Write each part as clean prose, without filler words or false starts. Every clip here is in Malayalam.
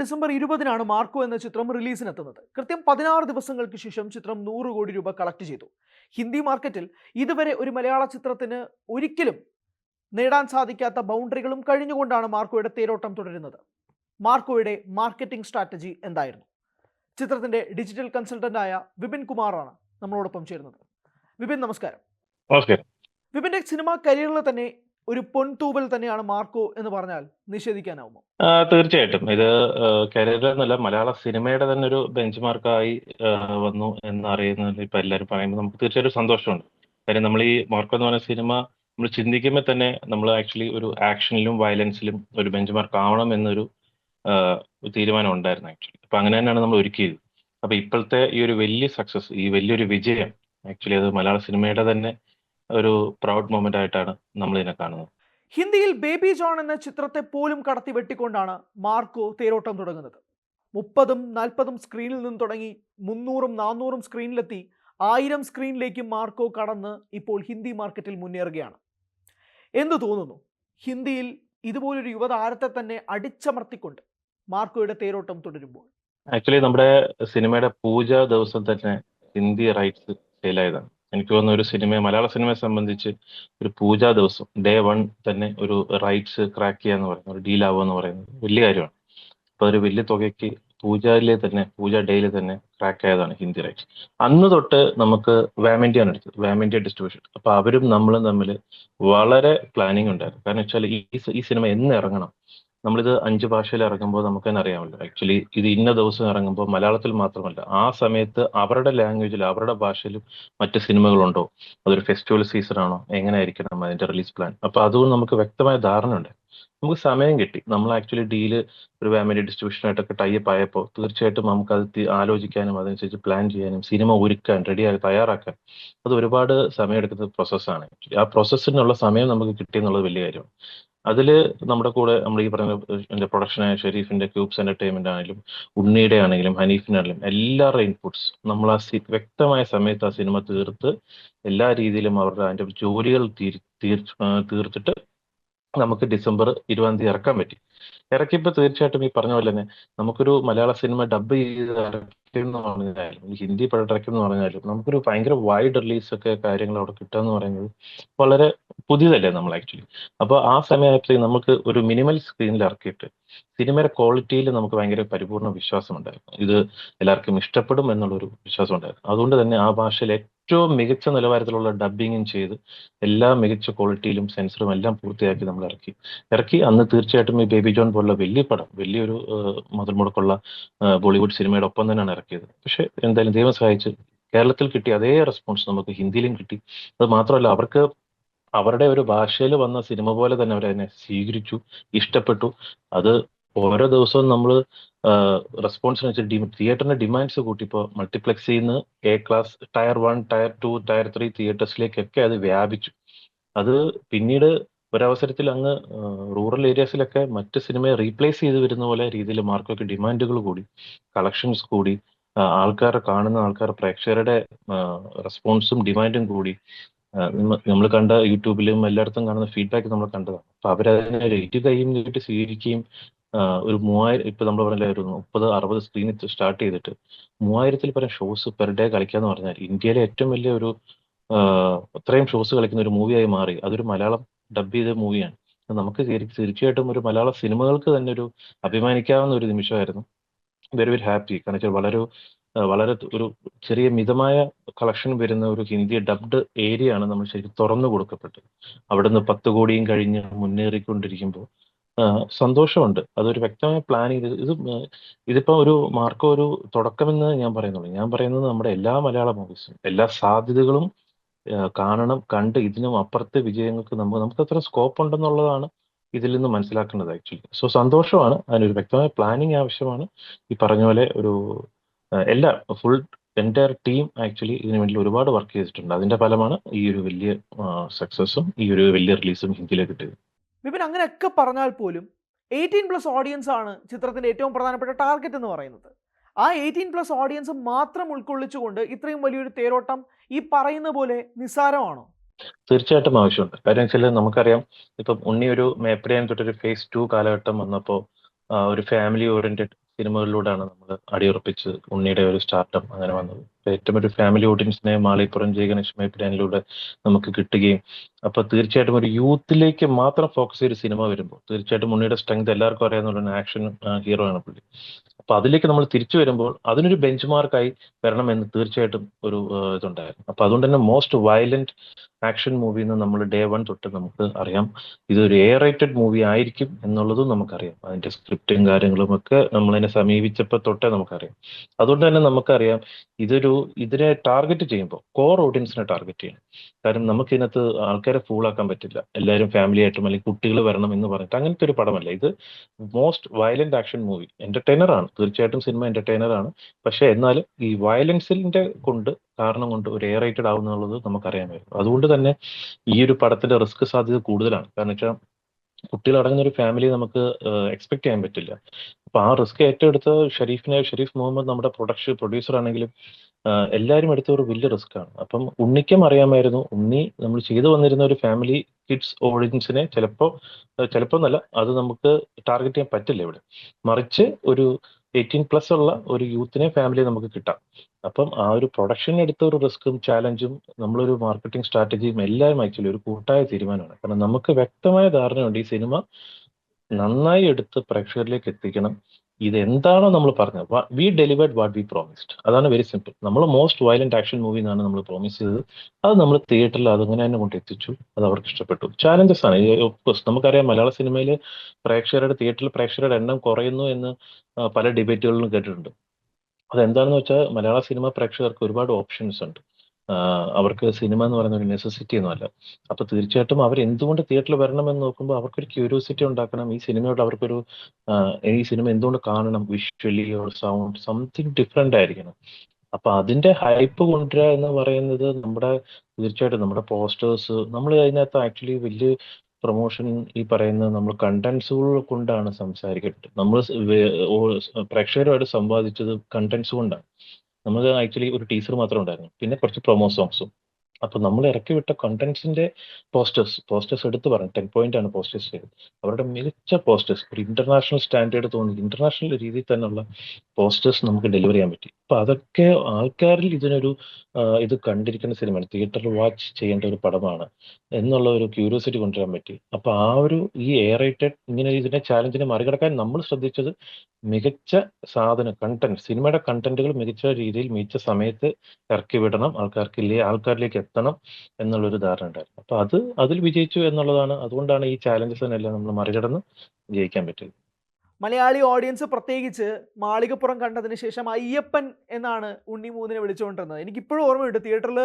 ഡിസംബർ 20 മാർക്കോ എന്ന ചിത്രം റിലീസിനെത്തുന്നത്. കൃത്യം 16 ദിവസങ്ങൾക്ക് ശേഷം ചിത്രം 100 കോടി രൂപ കളക്ട് ചെയ്തു. ഹിന്ദി മാർക്കറ്റിൽ ഇതുവരെ ഒരു മലയാള ചിത്രത്തിന് ഒരിക്കലും നേടാൻ സാധിക്കാത്ത ബൗണ്ടറികളും കഴിഞ്ഞുകൊണ്ടാണ് മാർക്കോയുടെ തേരോട്ടം തുടരുന്നത്. മാർക്കോയുടെ മാർക്കറ്റിംഗ് സ്ട്രാറ്റജി എന്തായിരുന്നു? ചിത്രത്തിന്റെ ഡിജിറ്റൽ കൺസൾട്ടന്റായ വിപിൻ കുമാറാണ് നമ്മളോടൊപ്പം ചേരുന്നത്. വിപിൻ, നമസ്കാരം. വിപിന്റെ സിനിമാ കരിയറിൽ തന്നെ ഒരു പൊൻതൂവൽ തന്നെയാണ് മാർക്കോ എന്ന് പറഞ്ഞാൽ നിഷേധിക്കാനാവുമോ? തീർച്ചയായിട്ടും ഇത് കരിയറിൽ എന്നല്ല, മലയാള സിനിമയുടെ തന്നെ ഒരു ബെഞ്ച് മാർക്കായി വന്നു എന്നറിയുന്നതിൽ ഇപ്പൊ എല്ലാവരും പറയുമ്പോൾ നമുക്ക് തീർച്ചയായിട്ടും സന്തോഷമുണ്ട്. കാര്യം നമ്മൾ ഈ മാർക്കോ എന്ന് പറയുന്ന സിനിമ നമ്മൾ ചിന്തിക്കുമ്പോൾ തന്നെ നമ്മൾ ആക്ച്വലി ഒരു ആക്ഷനിലും വയലൻസിലും ഒരു ബെഞ്ച് മാർക്ക് ആവണം എന്നൊരു തീരുമാനം ഉണ്ടായിരുന്നു ആക്ച്വലി. അപ്പൊ അങ്ങനെ തന്നെയാണ് നമ്മൾ ഒരുക്കിയത്. അപ്പൊ ഇപ്പോഴത്തെ ഈ ഒരു വലിയ സക്സസ്, ഈ വലിയൊരു വിജയം ആക്ച്വലി അത് മലയാള സിനിമയുടെ തന്നെ ഒരു പ്രൗഡ് മൊമെന്റ് ആയിട്ടാണ് നമ്മൾ ഇതിനെ കാണുന്നത്. ഹിന്ദിയിൽ ബേബി ജോൺ എന്ന ചിത്രത്തെ പോലും കടത്തി വെട്ടിക്കൊണ്ടാണ് മാർക്കോ തേരോട്ടം തുടങ്ങുന്നത്. 30-40 സ്ക്രീനിൽ നിന്ന് തുടങ്ങി 300-400 സ്ക്രീനിലെത്തി 1000 സ്ക്രീനിലേക്ക് മാർക്കോ കടന്ന് ഇപ്പോൾ ഹിന്ദി മാർക്കറ്റിൽ മുന്നേറുകയാണ്. എന്തു തോന്നുന്നു, ഹിന്ദിയിൽ ഇതുപോലൊരു യുവതാരത്തെ തന്നെ അടിച്ചമർത്തിക്കൊണ്ട് മാർക്കോയുടെ തേരോട്ടം തുടരുമ്പോൾ? ആക്ച്വലി നമ്മുടെ സിനിമയുടെ പൂജ ദിവസം തന്നെ ഹിന്ദി റൈറ്റ്സ് സെയിലായതാണ്. എനിക്ക് തോന്നുന്ന ഒരു സിനിമ, മലയാള സിനിമയെ സംബന്ധിച്ച് ഒരു പൂജാ ദിവസം ഡേ 1 തന്നെ ഒരു റൈറ്റ്സ് ക്രാക്ക് ചെയ്യുക എന്ന് പറയുന്നത്, ഒരു ഡീലാവുക എന്ന് പറയുന്നത് വലിയ കാര്യമാണ്. അപ്പൊ ഒരു വലിയ തുകയ്ക്ക് പൂജ ഡേയിൽ തന്നെ ക്രാക്ക് ആയതാണ് ഹിന്ദി റൈറ്റ്സ്. അന്ന് തൊട്ട് നമുക്ക് വാമിന്റെയാണ് എടുത്തത്, വാമിന്ത്യ ഡിസ്ട്രിബ്യൂഷൻ. അപ്പൊ അവരും നമ്മളും തമ്മിൽ വളരെ പ്ലാനിങ് ഉണ്ടായിരുന്നു. കാരണം വെച്ചാൽ ഈ സിനിമ എന്ന് ഇറങ്ങണം, നമ്മളിത് 5 ഭാഷയിൽ ഇറങ്ങുമ്പോൾ നമുക്ക് തന്നെ അറിയാമല്ലോ. ആക്ച്വലി ഇത് ഇന്ന ദിവസം ഇറങ്ങുമ്പോൾ മലയാളത്തിൽ മാത്രമല്ല, ആ സമയത്ത് അവരുടെ ലാംഗ്വേജിൽ അവരുടെ ഭാഷയിലും മറ്റ് സിനിമകളുണ്ടോ, അതൊരു ഫെസ്റ്റിവൽ സീസൺ ആണോ, എങ്ങനെ ആയിരിക്കണം അതിന്റെ റിലീസ് പ്ലാൻ. അപ്പൊ അതുകൊണ്ട് നമുക്ക് വ്യക്തമായ ധാരണ ഉണ്ട്. നമുക്ക് സമയം കിട്ടി. നമ്മൾ ആക്ച്വലി ഡീല് ഒരു വാമിലി ഡിസ്ട്രിബ്യൂഷനായിട്ടൊക്കെ ടൈപ്പ് ആയപ്പോൾ തീർച്ചയായിട്ടും നമുക്കത് ആലോചിക്കാനും അതനുസരിച്ച് പ്ലാൻ ചെയ്യാനും സിനിമ ഒരുക്കാൻ റെഡിയായി തയ്യാറാക്കാൻ അത് ഒരുപാട് സമയമെടുക്കുന്ന പ്രോസസ്സാണ്. ആക്ച്വലി ആ പ്രോസസ്സിനുള്ള സമയം നമുക്ക് കിട്ടിയെന്നുള്ളത് വലിയ കാര്യമാണ്. അതിൽ നമ്മുടെ കൂടെ നമ്മൾ ഈ പറഞ്ഞ എൻ്റെ പ്രൊഡക്ഷനായ ഷെരീഫിന്റെ ക്യൂബ്സ് എന്റർടൈൻമെന്റ് ആണെങ്കിലും ഉണ്ണിയുടെ ആണെങ്കിലും ഹനീഫിന്റെ ആണെങ്കിലും എല്ലാവരുടെ ഇൻപുട്സ് നമ്മൾ വ്യക്തമായ സമയത്ത് ആ സിനിമ തീർത്ത് എല്ലാ രീതിയിലും അവരുടെ അതിന്റെ ജോലികൾ തീർത്തിട്ട് നമുക്ക് ഡിസംബർ 20 ഇറക്കാൻ പറ്റി. ഇറക്കിയപ്പോൾ തീർച്ചയായിട്ടും ഈ പറഞ്ഞ പോലെ തന്നെ നമുക്കൊരു മലയാള സിനിമ ഡബ് ചെയ്ത് ഇറക്കുന്ന പറഞ്ഞാലും ഹിന്ദി പടം ഇറക്കുന്ന പറഞ്ഞാലും നമുക്കൊരു ഭയങ്കര വൈഡ് റിലീസ് ഒക്കെ കാര്യങ്ങൾ അവിടെ കിട്ടുക എന്ന് പറയുന്നത് വളരെ പുതിയതല്ലേ നമ്മൾ ആക്ച്വലി. അപ്പോൾ ആ സമയത്ത് നമുക്ക് ഒരു മിനിമൽ സ്ക്രീനിൽ ഇറക്കിയിട്ട് സിനിമയുടെ ക്വാളിറ്റിയിൽ നമുക്ക് ഭയങ്കര പരിപൂർണ്ണ വിശ്വാസമുണ്ടായിരുന്നു. ഇത് എല്ലാവർക്കും ഇഷ്ടപ്പെടും എന്നുള്ളൊരു വിശ്വാസം ഉണ്ടായിരുന്നു. അതുകൊണ്ട് തന്നെ ആ ഭാഷയിൽ ഏറ്റവും മികച്ച നിലവാരത്തിലുള്ള ഡബ്ബിങ്ങും ചെയ്ത് എല്ലാ മികച്ച ക്വാളിറ്റിയിലും സെൻസറും എല്ലാം പൂർത്തിയാക്കി നമ്മൾ ഇറക്കി. അന്ന് തീർച്ചയായിട്ടും ഈ ബേബി ജോൺ പോലുള്ള വലിയ പടം, വലിയൊരു മുതൽ മുടക്കുള്ള ബോളിവുഡ് സിനിമയുടെ ഒപ്പം തന്നെയാണ് ഇറക്കിയത്. പക്ഷെ എന്തായാലും ദൈവം സഹായിച്ച് കേരളത്തിൽ കിട്ടിയ അതേ റെസ്പോൺസ് നമുക്ക് ഹിന്ദിയിലും കിട്ടി. അത് മാത്രമല്ല, അവർക്ക് അവരുടെ ഒരു ഭാഷയിൽ വന്ന സിനിമ പോലെ തന്നെ അവരതിനെ സ്വീകരിച്ചു, ഇഷ്ടപ്പെട്ടു. അത് ഓരോ ദിവസവും നമ്മൾ റെസ്പോൺസിന് വെച്ച് തിയേറ്ററിന്റെ ഡിമാൻഡ്സ് കൂട്ടിയപ്പോൾ മൾട്ടിപ്ലക്സിൽ നിന്ന് A class tier 1, tier 2, tier 3 തിയേറ്റേഴ്സിലേക്കൊക്കെ അത് വ്യാപിച്ചു. അത് പിന്നീട് ഒരവസരത്തിൽ അങ്ങ് റൂറൽ ഏരിയാസിലൊക്കെ മറ്റ് സിനിമയെ റീപ്ലേസ് ചെയ്ത് വരുന്ന പോലെ രീതിയിൽ മാർക്കൊക്കെ ഡിമാൻഡുകൾ കൂടി, കളക്ഷൻസ് കൂടി, കാണുന്ന ആൾക്കാർ പ്രേക്ഷകരുടെ റെസ്പോൺസും ഡിമാൻഡും കൂടി. നമ്മൾ കണ്ട യൂട്യൂബിലും എല്ലായിടത്തും കാണുന്ന ഫീഡ്ബാക്ക് നമ്മൾ കണ്ടതാണ്. അപ്പൊ അവരതിനെ ഇരു കൈയും നീട്ടി സ്വീകരിക്കുകയും ഒരു 3000, ഇപ്പൊ നമ്മൾ പറഞ്ഞ ഒരു 30-60 സ്ക്രീനിൽ സ്റ്റാർട്ട് ചെയ്തിട്ട് 3000-ൽ പരം ഷോസ് പെർ ഡേ കളിക്കാന്ന് പറഞ്ഞാൽ ഇന്ത്യയിലെ ഏറ്റവും വലിയ ഒരു അത്രയും ഷോസ് കളിക്കുന്ന ഒരു മൂവിയായി മാറി. അതൊരു മലയാളം ഡബ് ചെയ്ത മൂവിയാണ്. നമുക്ക് തീർച്ചയായിട്ടും ഒരു മലയാള സിനിമകൾക്ക് തന്നെ ഒരു അഭിമാനിക്കാവുന്ന ഒരു നിമിഷമായിരുന്നു. Very very happy. കാരണം വെച്ചാൽ വളരെ ഒരു ചെറിയ മിതമായ കളക്ഷൻ വരുന്ന ഒരു ഹിന്ദി ഡബ്ഡ് ഏരിയ ആണ് നമ്മൾ ശരിക്കും തുറന്നു കൊടുക്കപ്പെട്ടത്. അവിടുന്ന് 10 കോടിയും കഴിഞ്ഞ് മുന്നേറിക്കൊണ്ടിരിക്കുമ്പോൾ സന്തോഷമുണ്ട്. അതൊരു വ്യക്തമായ പ്ലാനിങ്. ഇതിപ്പോ ഒരു മാർക്കോ ഒരു തുടക്കമെന്ന് ഞാൻ പറയുന്നുള്ളൂ. ഞാൻ പറയുന്നത് നമ്മുടെ എല്ലാ മലയാള മൂവീസും എല്ലാ സാധ്യതകളും കണ്ട് ഇതിനും അപ്പുറത്തെ വിജയങ്ങൾക്ക് നമുക്ക് അത്ര സ്കോപ്പ് ഉണ്ടെന്നുള്ളതാണ് ഇതിൽ നിന്ന് മനസ്സിലാക്കേണ്ടത് ആക്ച്വലി. സോ സന്തോഷമാണ്. അതിനൊരു വ്യക്തമായ പ്ലാനിങ് ആവശ്യമാണ്. ഈ പറഞ്ഞ പോലെ ഒരു എല്ലാ ഫുൾ എൻ്റയർ ടീം ആക്ച്വലി ഇതിനു വേണ്ടി ഒരുപാട് വർക്ക് ചെയ്തിട്ടുണ്ട്. അതിന്റെ ഫലമാണ് ഈ ഒരു വലിയ സക്സസും ഈ ഒരു വലിയ റിലീസും ഹിന്ദിയിലേക്ക് കിട്ടിയത്. വിപിൻ, അങ്ങനെയൊക്കെ പറഞ്ഞാൽ പോലും 18+ ഓഡിയൻസ് ആണ് ചിത്രത്തിന്റെ ഏറ്റവും പ്രധാനപ്പെട്ട ടാർഗറ്റ് എന്ന് പറയുന്നത്. ആ 18+ ഓഡിയൻസ് മാത്രം ഉൾക്കൊള്ളിച്ചുകൊണ്ട് ഇത്രയും വലിയൊരു തേരോട്ടം ഈ പറയുന്ന പോലെ നിസ്സാരമാണോ? തീർച്ചയായിട്ടും ആവശ്യമുണ്ട്. കാര്യം വെച്ചാൽ നമുക്കറിയാം, ഇപ്പം ഉണ്ണി ഒരു മേപ്പടിയാൻ തൊട്ടൊരു phase 2 കാലഘട്ടം വന്നപ്പോൾ ഒരു ഫാമിലി ഓറിയന്റഡ് സിനിമകളിലൂടെയാണ് നമ്മൾ അടിയുറപ്പിച്ച് ഉണ്ണിയുടെ ഒരു സ്റ്റാർട്ടം അങ്ങനെ വന്നത്. ഇപ്പൊ ഏറ്റവും ഒരു ഫാമിലി ഓഡിയൻസിനെ മാളികപ്പുറം ജയ ഗണേഷ് മൈത്രിയാനിലൂടെ നമുക്ക് കിട്ടുകയും അപ്പൊ തീർച്ചയായിട്ടും ഒരു യൂത്തിലേക്ക് മാത്രം ഫോക്കസ് ചെയ്തൊരു സിനിമ വരുമ്പോൾ തീർച്ചയായിട്ടും ഉണ്ണിയുടെ സ്ട്രെങ്ത് എല്ലാവർക്കും അറിയാവുന്ന ആക്ഷൻ ഹീറോ ആണ് പുള്ളി. അപ്പൊ അതിലേക്ക് നമ്മൾ തിരിച്ചു വരുമ്പോൾ അതിനൊരു ബെഞ്ച് മാർക്കായി വരണമെന്ന് തീർച്ചയായിട്ടും ഒരു ഇതുണ്ടായിരുന്നു. അപ്പൊ അതുകൊണ്ട് തന്നെ മോസ്റ്റ് വയലന്റ് ആക്ഷൻ മൂവി എന്ന് നമ്മൾ ഡേ വൺ തൊട്ട് നമുക്ക് അറിയാം ഇതൊരു എ റേറ്റഡ് മൂവി ആയിരിക്കും എന്നുള്ളതും നമുക്കറിയാം. അതിന്റെ സ്ക്രിപ്റ്റും കാര്യങ്ങളും ഒക്കെ നമ്മളതിനെ സമീപിച്ചപ്പോൾ തൊട്ടേ നമുക്കറിയാം. അതുകൊണ്ട് തന്നെ നമുക്കറിയാം ഇതിനെ ടാർഗറ്റ് ചെയ്യുമ്പോൾ കോർ ഓഡിയൻസിനെ ടാർഗറ്റ് ചെയ്യണം. കാരണം നമുക്ക് ഇതിനകത്ത് ആൾക്കാരെ ഫൂളാക്കാൻ പറ്റില്ല. എല്ലാവരും ഫാമിലി ആയിട്ടും അല്ലെങ്കിൽ കുട്ടികൾ വരണം എന്ന് പറഞ്ഞിട്ട് അങ്ങനത്തെ ഒരു പടമല്ല ഇത്. Most violent action movie. Entertainer ആണ്, തീർച്ചയായിട്ടും സിനിമ എന്റർടൈനർ ആണ്. പക്ഷെ എന്നാലും ഈ വയലൻസിന്റെ കാരണം കൊണ്ട് ഒരു എ റേറ്റഡ് ആവുന്നുള്ളത് നമുക്കറിയാമായിരുന്നു. അതുകൊണ്ട് തന്നെ ഈ ഒരു പടത്തിന്റെ റിസ്ക് സാധ്യത കൂടുതലാണ്. കാരണം വെച്ചാൽ കുട്ടികൾ അടങ്ങുന്ന ഒരു ഫാമിലി നമുക്ക് എക്സ്പെക്ട് ചെയ്യാൻ പറ്റില്ല. അപ്പൊ ആ റിസ്ക് ഏറ്റെടുത്ത ഷെരീഫ് മുഹമ്മദ് നമ്മുടെ പ്രൊഡ്യൂസർ ആണെങ്കിലും എല്ലാവരും എടുത്ത ഒരു വലിയ റിസ്ക് ആണ്. അപ്പം ഉണ്ണിക്കും അറിയാമായിരുന്നു ഉണ്ണി നമ്മൾ ചെയ്തു വന്നിരുന്ന ഒരു ഫാമിലി കിഡ്സ് ഓഡിയൻസിനെ ചിലപ്പോ എന്നല്ല അത് നമുക്ക് ടാർഗറ്റ് ചെയ്യാൻ പറ്റില്ല ഇവിടെ. മറിച്ച് ഒരു 18+ ഉള്ള ഒരു യൂത്തിനെ ഫാമിലി നമുക്ക് കിട്ടാം. അപ്പം ആ ഒരു പ്രൊഡക്ഷൻ എടുത്ത ഒരു റിസ്ക്കും ചാലഞ്ചും നമ്മളൊരു മാർക്കറ്റിംഗ് സ്ട്രാറ്റജിയും എല്ലാവരും ആക്ച്വലി ഒരു കൂട്ടായ തീരുമാനമാണ്. കാരണം നമുക്ക് വ്യക്തമായ ധാരണയുണ്ട് ഈ സിനിമ നന്നായി എടുത്ത് പ്രേക്ഷകരിലേക്ക് എത്തിക്കണം. ഇത് എന്താണോ നമ്മൾ പറഞ്ഞത് we delivered what we promised. അതാണ് വെരി സിമ്പിൾ. നമ്മൾ മോസ്റ്റ് വയലന്റ് ആക്ഷൻ മൂവി എന്നാണ് നമ്മൾ പ്രോമിസ് ചെയ്തത്. അത് നമ്മൾ തിയേറ്ററിൽ അതങ്ങനെ തന്നെ കൊണ്ട് എത്തിച്ചു. അത് അവർക്ക് ഇഷ്ടപ്പെട്ടു. ചാലഞ്ചസ് ആണ് ഓഫ്കോഴ്സ്. നമുക്കറിയാം മലയാള സിനിമയിൽ തിയേറ്ററിൽ പ്രേക്ഷകരുടെ എണ്ണം കുറയുന്നു എന്ന് പല ഡിബേറ്റുകളിലും കേട്ടിട്ടുണ്ട്. അതെന്താണെന്ന് വെച്ചാൽ മലയാള സിനിമ പ്രേക്ഷകർക്ക് ഒരുപാട് ഓപ്ഷൻസ് ഉണ്ട്. അവർക്ക് സിനിമ എന്ന് പറയുന്ന ഒരു നെസസിറ്റി ഒന്നുമല്ല. അപ്പൊ തീർച്ചയായിട്ടും അവർ എന്തുകൊണ്ട് തിയേറ്ററിൽ വരണമെന്ന് നോക്കുമ്പോൾ അവർക്കൊരു ക്യൂരിയോസിറ്റി ഉണ്ടാക്കണം. ഈ സിനിമ എന്തുകൊണ്ട് കാണണം, visually or sound something different ആയിരിക്കണം. അപ്പൊ അതിന്റെ ഹൈപ്പ് കൊണ്ടുവരിക എന്ന് പറയുന്നത് തീർച്ചയായിട്ടും നമ്മുടെ പോസ്റ്റേഴ്സ് നമ്മൾ അതിനകത്ത് ആക്ച്വലി വലിയ പ്രൊമോഷൻ ഈ പറയുന്ന നമ്മൾ കണ്ടന്റ്സുകൾ കൊണ്ടാണ് സംസാരിക്കട്ടെ. നമ്മൾ പ്രേക്ഷകരുമായിട്ട് സംവാദിച്ചത് കണ്ടന്റ്സ് കൊണ്ടാണ്. നമുക്ക് ആക്ച്വലി ഒരു ടീസർ മാത്രം ഉണ്ടായിരുന്നു, പിന്നെ കുറച്ച് പ്രൊമോ സോങ്സും. അപ്പൊ നമ്മൾ ഇറക്കി വിട്ട കണ്ടന്റ്സിന്റെ പോസ്റ്റേഴ്സ് എടുത്ത് പറഞ്ഞു 10 പോയിന്റ് ആണ് പോസ്റ്റേഴ്സ് ചെയ്തത്. അവരുടെ മികച്ച പോസ്റ്റേഴ്സ് ഒരു ഇന്റർനാഷണൽ സ്റ്റാൻഡേർഡ് തോന്നി ഇന്റർനാഷണൽ രീതിയിൽ തന്നെയുള്ള പോസ്റ്റേഴ്സ് നമുക്ക് ഡെലിവർ ചെയ്യാൻ പറ്റി. അപ്പൊ അതൊക്കെ ആൾക്കാരിൽ ഇത് കണ്ടിരിക്കുന്ന സിനിമയാണ്, തിയേറ്ററിൽ വാച്ച് ചെയ്യേണ്ട ഒരു പടമാണ് എന്നുള്ള ഒരു ക്യൂരിയോസിറ്റി കൊണ്ടുവരാൻ പറ്റി. അപ്പൊ ഈ എ റേറ്റഡ് ഇതിനെ ചാലഞ്ചിനെ മറികടക്കാൻ നമ്മൾ ശ്രദ്ധിച്ചത് മികച്ച സിനിമയുടെ കണ്ടന്റുകൾ മികച്ച രീതിയിൽ മികച്ച സമയത്ത് ഇറക്കി വിടണം, ആൾക്കാരിലേക്ക് എത്തണം എന്നുള്ളൊരു ധാരണ ഉണ്ടായിരുന്നു. അപ്പൊ അതിൽ വിജയിച്ചു എന്നുള്ളതാണ്. അതുകൊണ്ടാണ് ഈ ചാലഞ്ചസിനെല്ലാം നമ്മൾ മറികടന്ന് ജയിക്കാൻ പറ്റിയത്. മലയാളി ഓഡിയൻസ് പ്രത്യേകിച്ച് മാളികപ്പുറം കണ്ടതിന് ശേഷം അയ്യപ്പൻ എന്നാണ് ഉണ്ണി മൂന്നിനെ വിളിച്ചുകൊണ്ടിരുന്നത്. എനിക്കിപ്പോഴും ഓർമ്മയുണ്ട്, തിയേറ്ററിൽ